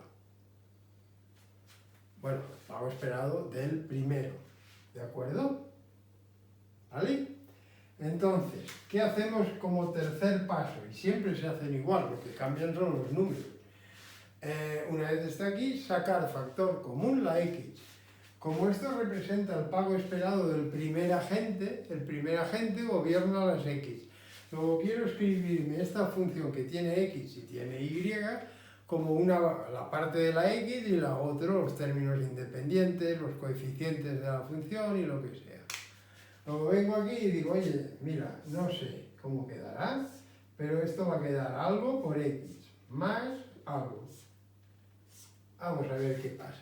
Bueno, pago esperado del primero, ¿de acuerdo? ¿Vale? Entonces, ¿qué hacemos como tercer paso? Y siempre se hacen igual, lo que cambian son los números. Una vez está aquí, sacar factor común, la X. Como esto representa el pago esperado del primer agente, el primer agente gobierna las X. Luego quiero escribirme esta función que tiene X y tiene Y como la parte de la X y la otra, los términos independientes, los coeficientes de la función y lo que sea. Luego vengo aquí y digo, oye, mira, no sé cómo quedará, pero esto va a quedar algo por X, más algo. Vamos a ver qué pasa.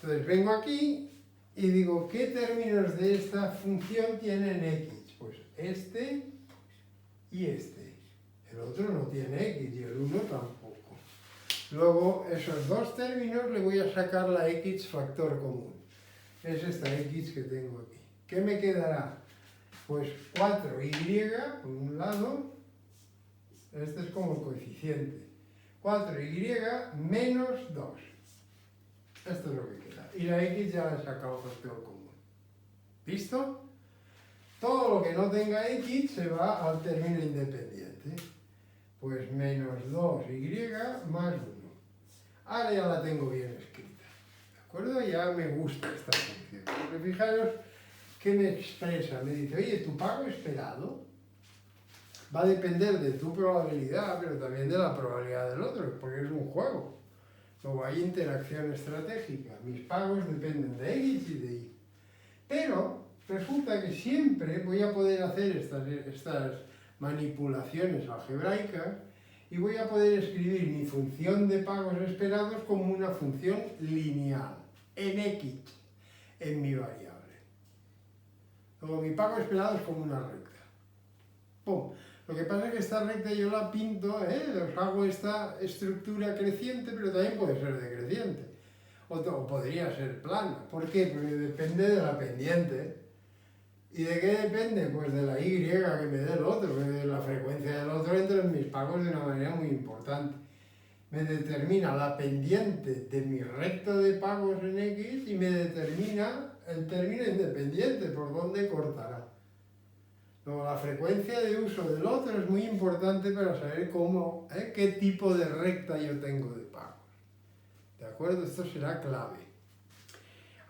Entonces vengo aquí y digo, ¿qué términos de esta función tienen X? Pues este y este. El otro no tiene X y el 1 tampoco. Luego, esos dos términos le voy a sacar la X factor común. Es esta X que tengo aquí. ¿Qué me quedará? Pues 4y por un lado, este es como el coeficiente. 4y menos 2. Esto es lo que queda. Y la X ya la he sacado factor común. ¿Listo? Todo lo que no tenga X se va al término independiente. Pues menos 2y más 1. Ahora ya la tengo bien escrita. ¿De acuerdo? Ya me gusta esta función. Porque fijaros que me expresa. Me dice, oye, tu pago esperado va a depender de tu probabilidad, pero también de la probabilidad del otro, porque es un juego. Luego hay interacción estratégica. Mis pagos dependen de X y de Y. Pero resulta que siempre voy a poder hacer estas manipulaciones algebraicas y voy a poder escribir mi función de pagos esperados como una función lineal, en X, en mi variable. Luego mi pago esperado es como una recta. ¡Pum! Lo que pasa es que esta recta yo la pinto, os hago esta estructura creciente, pero también puede ser decreciente. O podría ser plana. ¿Por qué? Porque depende de la pendiente. ¿Y de qué depende? Pues de la Y que me dé el otro, de la frecuencia del otro entra en mis pagos de una manera muy importante. Me determina la pendiente de mi recta de pagos en X y me determina el término independiente, por dónde cortará. Luego, la frecuencia de uso del otro es muy importante para saber qué tipo de recta yo tengo de pagos. ¿De acuerdo? Esto será clave.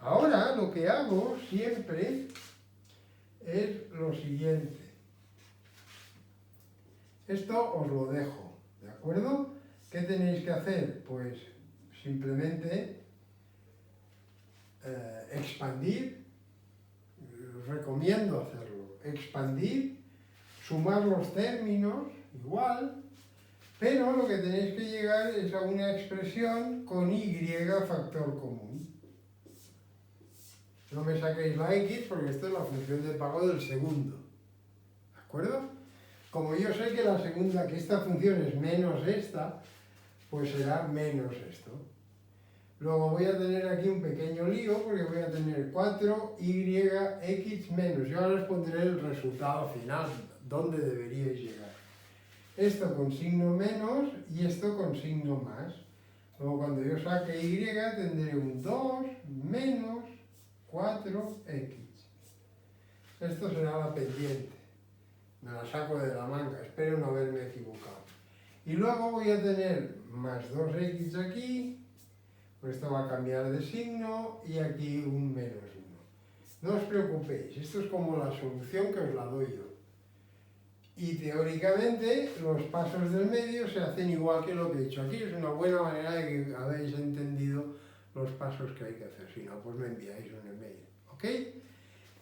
Ahora, lo que hago siempre es lo siguiente. Esto os lo dejo, ¿de acuerdo? ¿Qué tenéis que hacer? Pues simplemente expandir. Os recomiendo hacerlo. Expandir, sumar los términos, igual, pero lo que tenéis que llegar es a una expresión con Y factor común. No me saquéis la X porque esta es la función de pago del segundo. ¿De acuerdo? Como yo sé que que esta función es menos esta, pues será menos esto. Luego voy a tener aquí un pequeño lío porque voy a tener 4yx menos. Yo ahora os pondré el resultado final, dónde deberíais llegar. Esto con signo menos y esto con signo más. Luego cuando yo saque y tendré un 2 menos 4x. Esto será la pendiente. Me la saco de la manga, espero no haberme equivocado. Y luego voy a tener más 2x aquí. Pues esto va a cambiar de signo y aquí un menos 1. No os preocupéis, esto es como la solución que os la doy yo. Y teóricamente los pasos del medio se hacen igual que lo que he hecho aquí. Es una buena manera de que habéis entendido los pasos que hay que hacer. Si no, pues me enviáis un email. ¿Ok?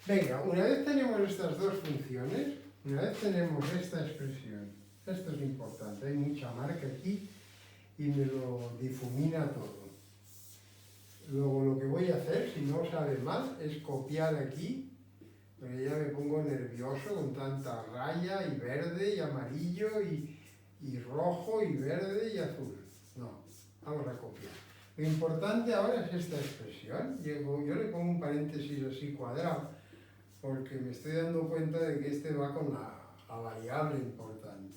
Venga, una vez tenemos estas dos funciones, una vez tenemos esta expresión, esto es importante, hay mucha marca aquí y me lo difumina todo. Luego lo que voy a hacer, si no os sabe mal, es copiar aquí porque ya me pongo nervioso con tanta raya y verde y amarillo y rojo y verde y azul. No, vamos a copiar. Lo importante ahora es esta expresión. Yo le pongo un paréntesis así cuadrado, porque me estoy dando cuenta de que este va con la variable importante.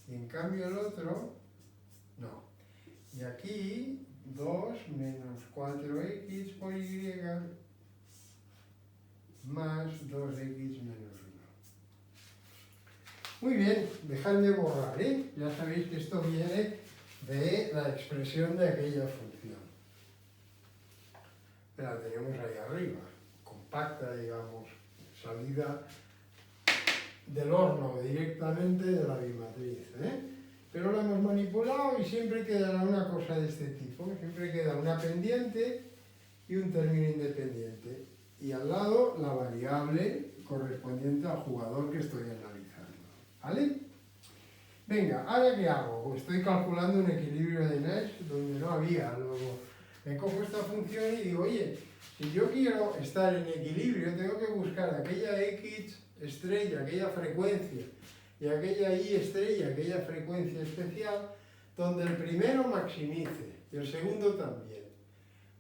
Y en cambio el otro, no. Y aquí, 2 menos 4x por y más 2x menos 1. Muy bien, dejadme borrar, ¿eh? Ya sabéis que esto viene de la expresión de aquella función. La tenemos ahí arriba, compacta, digamos, salida del horno directamente de la bimatriz, ¿eh? Pero la hemos manipulado y siempre quedará una cosa de este tipo, siempre queda una pendiente y un término independiente. Y al lado la variable correspondiente al jugador que estoy analizando, ¿vale? Venga, ¿ahora qué hago? Pues estoy calculando un equilibrio de Nash donde no había. Luego me cojo esta función y digo, oye, si yo quiero estar en equilibrio, tengo que buscar aquella X estrella, aquella frecuencia, y aquella Y estrella, aquella frecuencia especial, donde el primero maximice y el segundo también.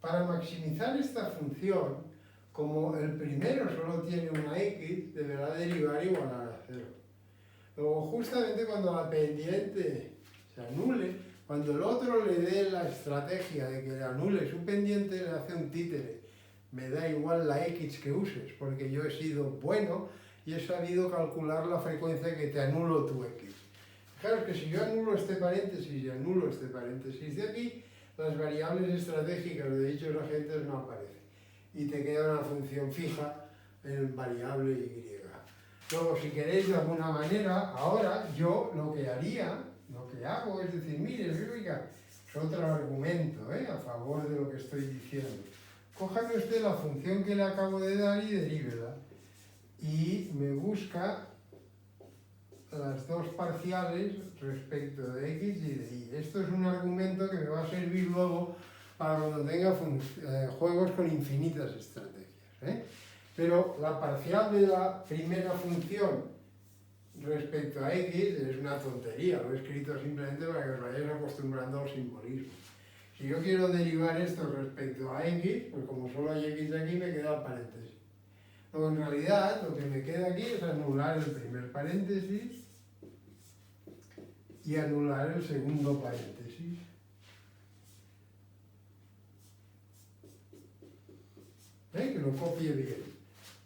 Para maximizar esta función, como el primero solo tiene una X, deberá derivar igual a 0. Luego, justamente cuando la pendiente se anule, cuando el otro le dé la estrategia de que le anule su pendiente, le hace un títere. Me da igual la X que uses, porque yo he sido bueno y he sabido calcular la frecuencia que te anulo tu X. Fijaros que si yo anulo este paréntesis y anulo este paréntesis de aquí, las variables estratégicas de dichos agentes no aparecen. Y te queda una función fija en variable Y. Luego, si queréis de alguna manera, ahora yo lo que haría, lo que hago es decir, mire, oiga, es otro argumento a favor de lo que estoy diciendo. Cójame usted la función que le acabo de dar y derívela. Y me busca las dos parciales respecto de X y de Y. Esto es un argumento que me va a servir luego para cuando tenga juegos con infinitas estrategias. Pero la parcial de la primera función respecto a X es una tontería, lo he escrito simplemente para que os vayáis acostumbrando al simbolismo. Si yo quiero derivar esto respecto a X, pues como solo hay X aquí, me queda el paréntesis. Luego, en realidad, lo que me queda aquí es anular el primer paréntesis y anular el segundo paréntesis. Que lo copie bien.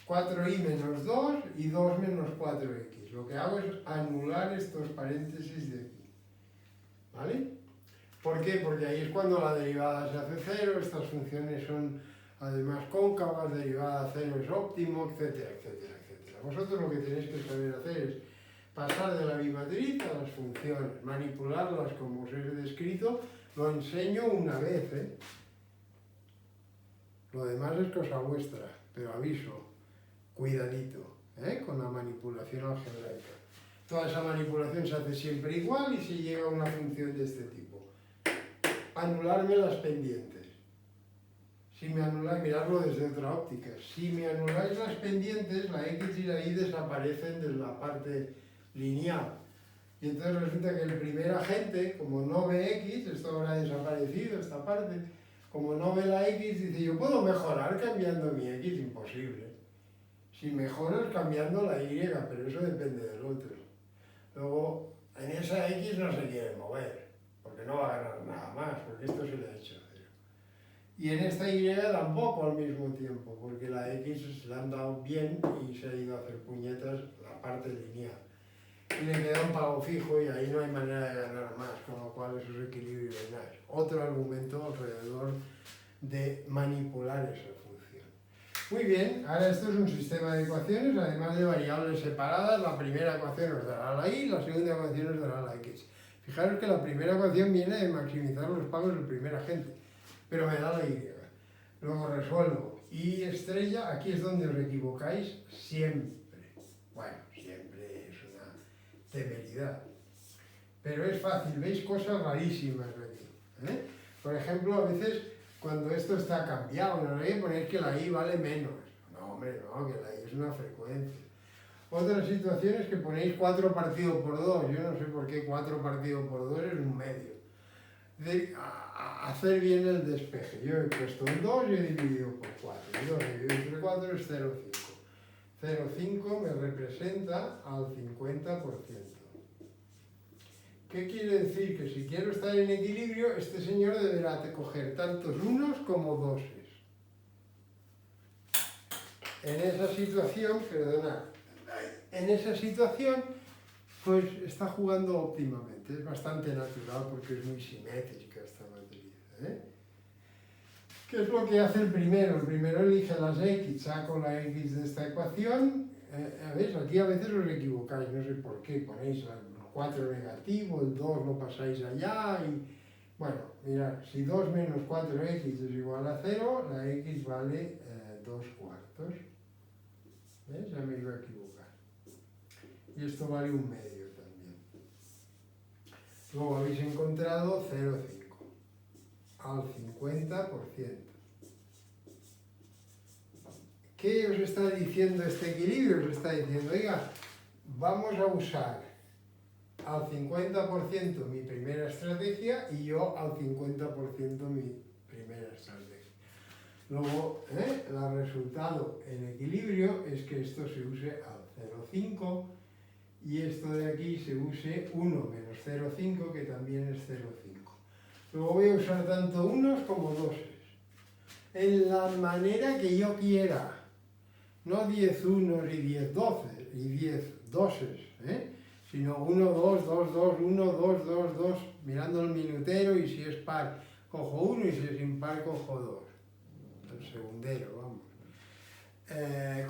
4y menos 2 y 2 menos 4x. Lo que hago es anular estos paréntesis de aquí. ¿Vale? ¿Por qué? Porque ahí es cuando la derivada se hace 0, estas funciones son además cóncavas, derivada a 0 es óptimo, etcétera, etcétera, etcétera. Vosotros lo que tenéis que saber hacer es pasar de la bimatriz a las funciones, manipularlas como os he descrito, lo enseño una vez, Lo demás es cosa vuestra, pero aviso, cuidadito, con la manipulación algebraica. Toda esa manipulación se hace siempre igual y se llega a una función de este tipo. Anularme las pendientes. Si me anuláis, miradlo desde otra óptica. Si me anuláis las pendientes, la X y la Y desaparecen de la parte lineal. Y entonces resulta que el primer agente, como no ve X, esto habrá desaparecido, esta parte, como no ve la X, dice, yo puedo mejorar cambiando mi X, imposible. Si mejoras cambiando la Y, pero eso depende del otro. Luego, en esa X no se quiere mover, porque no va a ganar nada más, porque esto se le ha hecho 0. Y en esta Y tampoco al mismo tiempo, porque la X le han dado bien y se ha ido a hacer puñetas la parte lineal. Y le queda un pago fijo y ahí no hay manera de ganar más, con lo cual eso es equilibrio de Nash. Otro argumento alrededor de manipular esa función. Muy bien, ahora esto es un sistema de ecuaciones, además de variables separadas. La primera ecuación os dará la Y, la segunda ecuación os dará la X. Fijaros que la primera ecuación viene de maximizar los pagos del primer agente, pero me da la Y. Luego resuelvo. Y estrella, aquí es donde os equivocáis siempre. Bueno, siempre es una temeridad. Pero es fácil, veis cosas rarísimas aquí. Por ejemplo, a veces cuando esto está cambiado, no hay que poner que la Y vale menos. No, No, hombre, no, que la y es una frecuencia. Otra situación es que ponéis 4 partido por 2. Yo no sé por qué 4 partido por 2 es un medio. Hacer bien el despeje. Yo he puesto un 2 y he dividido por 4. Y 2 dividido entre 4 es 0,5. 0,5 me representa al 50%. ¿Qué quiere decir? Que si quiero estar en equilibrio, este señor deberá coger tantos unos como doses. En esa situación, pues está jugando óptimamente. Es bastante natural porque es muy simétrica esta matriz. ¿Qué es lo que hace el primero? El primero elige las X, saco la X de esta ecuación. ¿Ves? Aquí a veces os equivocáis, no sé por qué, ponéis el 4 negativo, el 2 lo pasáis allá y... Bueno, mirad, si 2 menos 4x es igual a 0, la x vale 2 cuartos. ¿Ves? Ya me iba a equivocar. Y esto vale un medio también. Luego habéis encontrado 0,5 al 50%. ¿Qué os está diciendo este equilibrio? Os está diciendo, oiga, vamos a usar al 50% mi primera estrategia y yo al 50% mi primera estrategia. Luego, el resultado en equilibrio es que esto se use al 0,5 y esto de aquí se use 1 menos 0,5, que también es 0,5. Luego voy a usar tanto unos como doses, en la manera que yo quiera. No 10 unos y 10 doces, y 10 doses, sino 1, 2, 2, 2, 1, 2, 2, 2, mirando el minutero, y si es par cojo 1 y si es impar cojo 2. El segundero, vamos.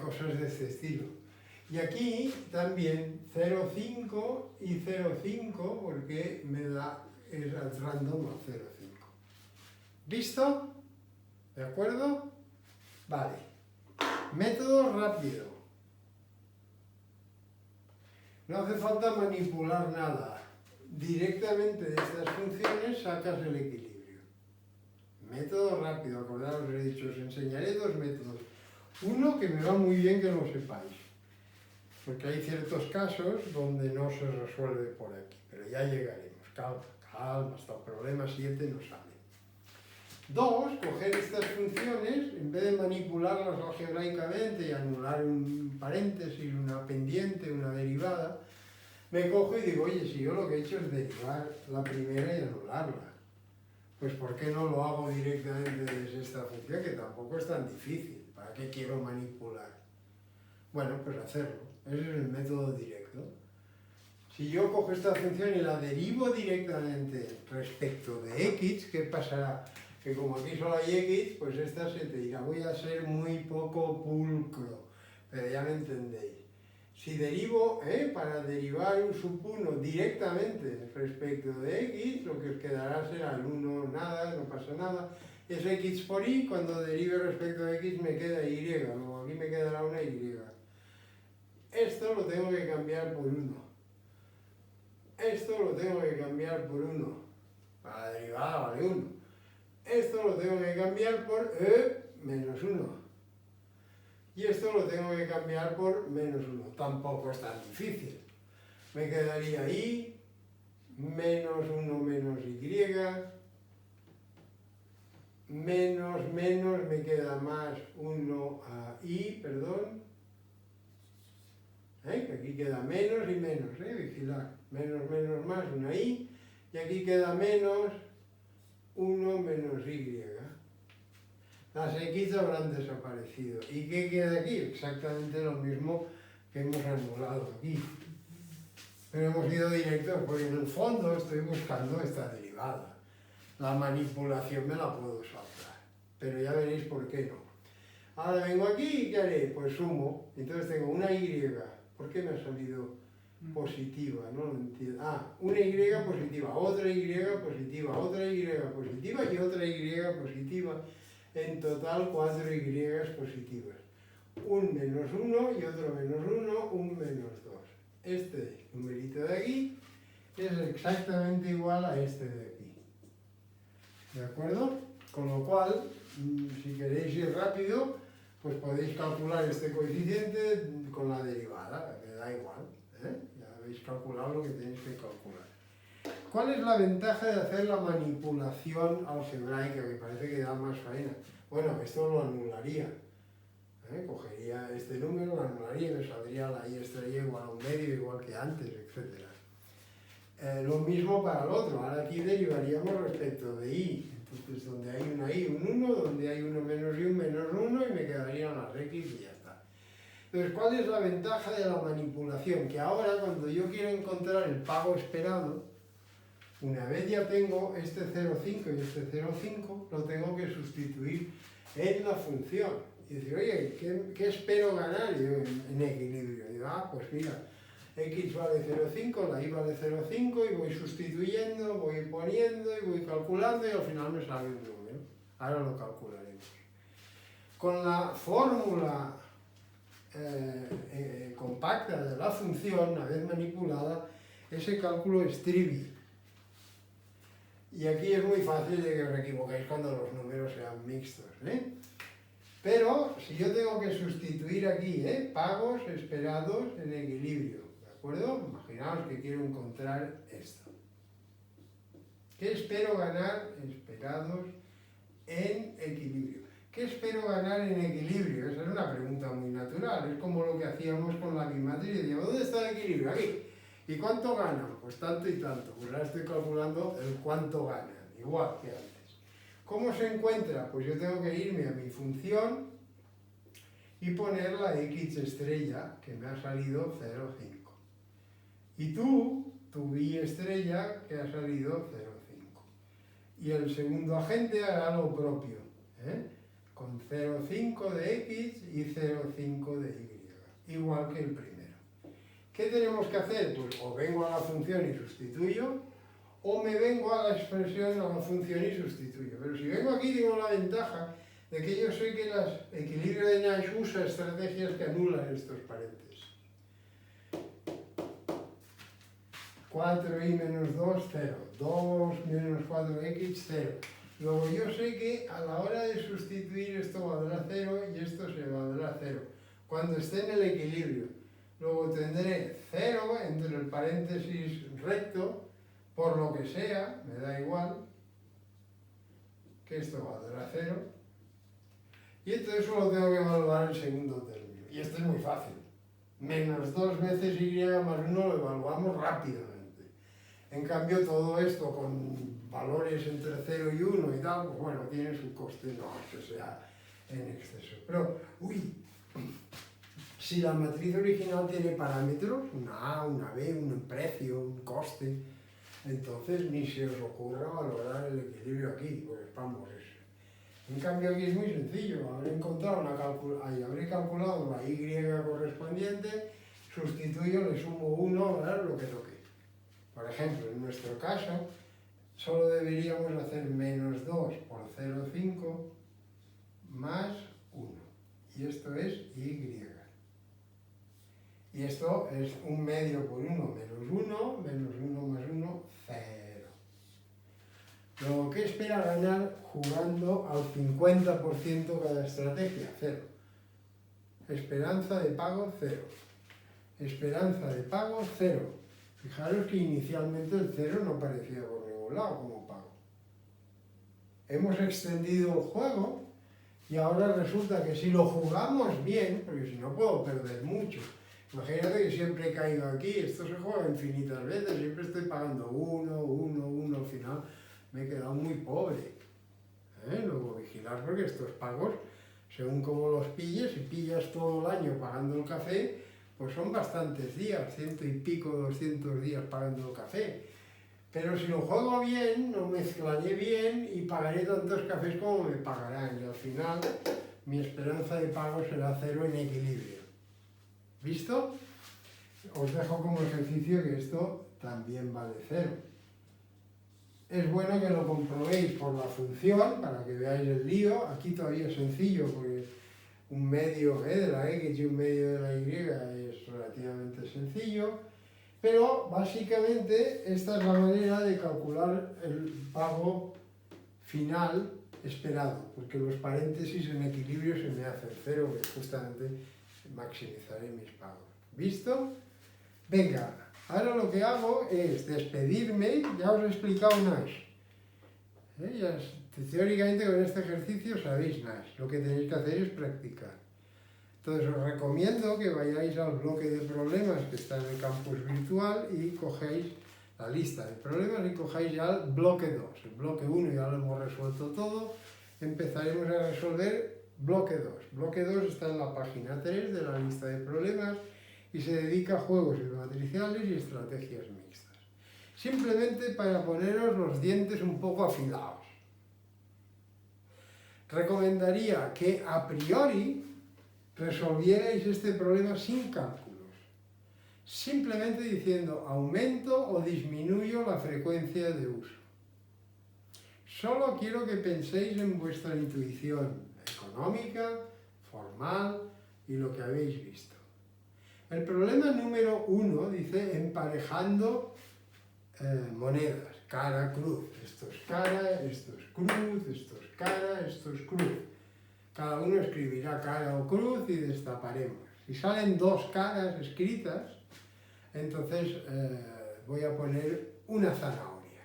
Cosas de este estilo. Y aquí también 0,5 y 0,5 porque me da el random a 0,5. ¿Listo? ¿De acuerdo? Vale. Método rápido. No hace falta manipular nada. Directamente de estas funciones sacas el equilibrio. Método rápido. Acordaros, os he dicho, os enseñaré 2 métodos. Uno que me va muy bien que lo sepáis, porque hay ciertos casos donde no se resuelve por aquí, pero ya llegaremos. Calma, calma, hasta el problema 7 no sale. 2, coger estas funciones, en vez de manipularlas algebraicamente y anular un paréntesis, una pendiente, una derivada, me cojo y digo, oye, si yo lo que he hecho es derivar la primera y anularla, pues ¿por qué no lo hago directamente desde esta función, que tampoco es tan difícil? ¿Para qué quiero manipular? Bueno, pues hacerlo. Ese es el método directo. Si yo cojo esta función y la derivo directamente respecto de x, ¿qué pasará? Que como aquí solo hay x, pues esta se te dirá, voy a ser muy poco pulcro, pero ya me entendéis. Si derivo, para derivar un sub 1 directamente respecto de x, lo que os quedará será el 1 nada, no pasa nada. Es x por y, cuando derive respecto de x me queda y, luego aquí me quedará una y. Esto lo tengo que cambiar por 1. Esto lo tengo que cambiar por 1. Para la derivada vale 1. Esto lo tengo que cambiar por menos 1. Y esto lo tengo que cambiar por menos 1. Tampoco es tan difícil. Me quedaría y, menos 1 menos y, menos me queda más 1 a y, perdón. Que aquí queda menos y menos, vigilad. Menos más, una y aquí queda menos 1 menos y. Las x habrán desaparecido. ¿Y qué queda aquí? Exactamente lo mismo que hemos anulado aquí. Pero hemos ido directos, porque en el fondo estoy buscando esta derivada. La manipulación me la puedo saltar, pero ya veréis por qué no. Ahora vengo aquí y ¿qué haré? Pues sumo. Entonces tengo una y. ¿Por qué me ha salido positiva? No lo entiendo. Una y positiva, otra y positiva, otra y positiva y otra y positiva. En total 4 y positivas. Un menos 1 y otro menos 1, un menos 2. Este numerito de aquí es exactamente igual a este de aquí. ¿De acuerdo? Con lo cual, si queréis ir rápido, pues podéis calcular este coeficiente con la derivada, que da igual, ¿eh? Ya habéis calculado lo que tenéis que calcular. ¿Cuál es la ventaja de hacer la manipulación algebraica, que parece que da más faena? Bueno, esto lo anularía. Cogería este número, lo anularía y me saldría la y estrella igual a un medio, igual que antes, etc. Lo mismo para el otro, ahora aquí derivaríamos respecto de y. Entonces, donde hay una y, un 1, donde hay uno menos y un menos 1, y me quedarían las x y ya está. Entonces, ¿cuál es la ventaja de la manipulación? Que ahora, cuando yo quiero encontrar el pago esperado, una vez ya tengo este 0,5 y este 0,5, lo tengo que sustituir en la función. Y decir, oye, ¿qué espero ganar yo en equilibrio? Y digo, pues mira, x vale 0,5, la y vale 0,5 y voy sustituyendo, voy poniendo y voy calculando y al final me sale un número. Ahora lo calcularemos. Con la fórmula compacta de la función, una vez manipulada, ese cálculo es trivial. Y aquí es muy fácil de que os equivoquéis cuando los números sean mixtos, ¿eh? Pero si yo tengo que sustituir aquí, pagos esperados en equilibrio, ¿de acuerdo? Imaginaos que quiero encontrar esto. ¿Qué espero ganar esperados en equilibrio? ¿Qué espero ganar en equilibrio? Esa es una pregunta muy natural, es como lo que hacíamos con la bimatriz. Decíamos, ¿dónde está el equilibrio? Aquí. ¿Y cuánto gana? Pues tanto y tanto. Pues ahora estoy calculando el cuánto gana, igual que antes. ¿Cómo se encuentra? Pues yo tengo que irme a mi función y poner la x estrella, que me ha salido 0,5. Y tu y estrella, que ha salido 0,5. Y el segundo agente hará lo propio, con 0,5 de x y 0,5 de y, igual que el primero. ¿Qué tenemos que hacer? Pues o vengo a la función y sustituyo, o me vengo a la expresión, a la función y sustituyo. Pero si vengo aquí, tengo la ventaja de que yo sé que el equilibrio de Nash usa estrategias que anulan estos paréntesis. 4y menos 2, 0. 2 menos 4x, 0. Luego yo sé que a la hora de sustituir esto valdrá 0 y esto se valdrá 0. Cuando esté en el equilibrio. Luego tendré 0 entre el paréntesis recto, por lo que sea, me da igual, que esto valdrá 0. Y entonces solo tengo que evaluar el segundo término. Y esto es muy fácil. Menos 2 veces y más 1 lo evaluamos rápidamente. En cambio, todo esto con valores entre 0 y 1 y tal, pues bueno, tiene su coste, no que sea en exceso. Pero, si la matriz original tiene parámetros, una A, una B, un precio, un coste, entonces ni se os ocurra valorar el equilibrio aquí, pues vamos, en cambio aquí es muy sencillo, habré calculado la y correspondiente, sustituyo, le sumo 1, ¿verdad? Lo que toque. Por ejemplo, en nuestro caso, solo deberíamos hacer menos 2 por 0,5 más 1. Y esto es y. Y esto es un medio por 1 menos 1, menos 1 más 1, 0. Luego, ¿qué espera ganar jugando al 50% cada estrategia? 0. Esperanza de pago, 0. Esperanza de pago, 0. Fijaros que inicialmente el 0 no parecía por ningún lado como pago. Hemos extendido el juego y ahora resulta que si lo jugamos bien, porque si no puedo perder mucho. Imagínate que siempre he caído aquí, esto se juega infinitas veces, siempre estoy pagando 1, al final me he quedado muy pobre. Luego vigilar porque estos pagos, según como los pilles, si pillas todo el año pagando el café, pues son bastantes días, 100 y pico, 200 días pagando el café. Pero si lo juego bien, lo mezclaré bien y pagaré tantos cafés como me pagarán. Y al final mi esperanza de pago será 0 en equilibrio. ¿Visto? Os dejo como ejercicio que esto también vale 0. Es bueno que lo comprobéis por la función, para que veáis el lío. Aquí todavía es sencillo, porque un medio de la x y un medio de la y es relativamente sencillo. Pero básicamente esta es la manera de calcular el pago final esperado, porque los paréntesis en equilibrio se me hacen cero, que justamente maximizaré mis pagos. ¿Visto? Venga, ahora lo que hago es despedirme, ya os he explicado Nash. Teóricamente con este ejercicio sabéis Nash, lo que tenéis que hacer es practicar. Entonces os recomiendo que vayáis al bloque de problemas que está en el campus virtual y cogéis la lista de problemas y cojáis ya el bloque 2. El bloque 1 ya lo hemos resuelto todo, empezaremos a resolver bloque 2. Bloque 2 está en la página 3 de la lista de problemas y se dedica a juegos matriciales y estrategias mixtas. Simplemente para poneros los dientes un poco afilados. Recomendaría que a priori resolvierais este problema sin cálculos, simplemente diciendo aumento o disminuyo la frecuencia de uso. Solo quiero que penséis en vuestra intuición económica, formal y lo que habéis visto. El problema número 1 dice emparejando monedas, cara, cruz. Esto es cara, esto es cruz, esto es cara, esto es cruz. Cada uno escribirá cara o cruz y destaparemos. Si salen dos caras escritas, entonces voy a poner una zanahoria.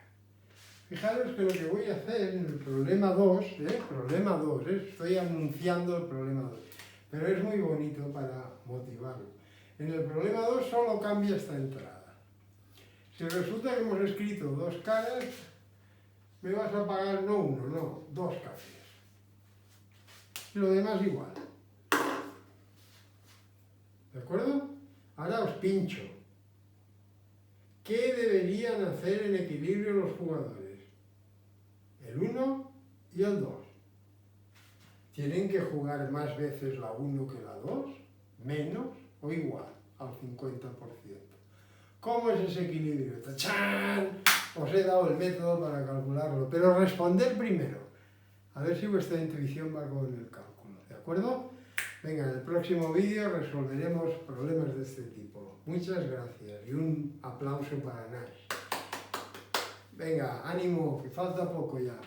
Fijaros que lo que voy a hacer en el problema 2, estoy anunciando el problema 2, pero es muy bonito para motivarlo. En el problema 2 solo cambia esta entrada. Si resulta que hemos escrito dos caras, me vas a pagar no uno, no, dos cafés. Y lo demás igual. ¿De acuerdo? Ahora os pincho. ¿Qué deberían hacer en equilibrio los jugadores? El 1 y el 2. ¿Tienen que jugar más veces la 1 que la 2? ¿Menos o igual al 50%? ¿Cómo es ese equilibrio? ¡Tachán! Os he dado el método para calcularlo, pero responder primero. A ver si vuestra intuición va con el cálculo, ¿de acuerdo? Venga, en el próximo vídeo resolveremos problemas de este tipo. Muchas gracias y un aplauso para Nash. Venga, ánimo, que falta poco ya.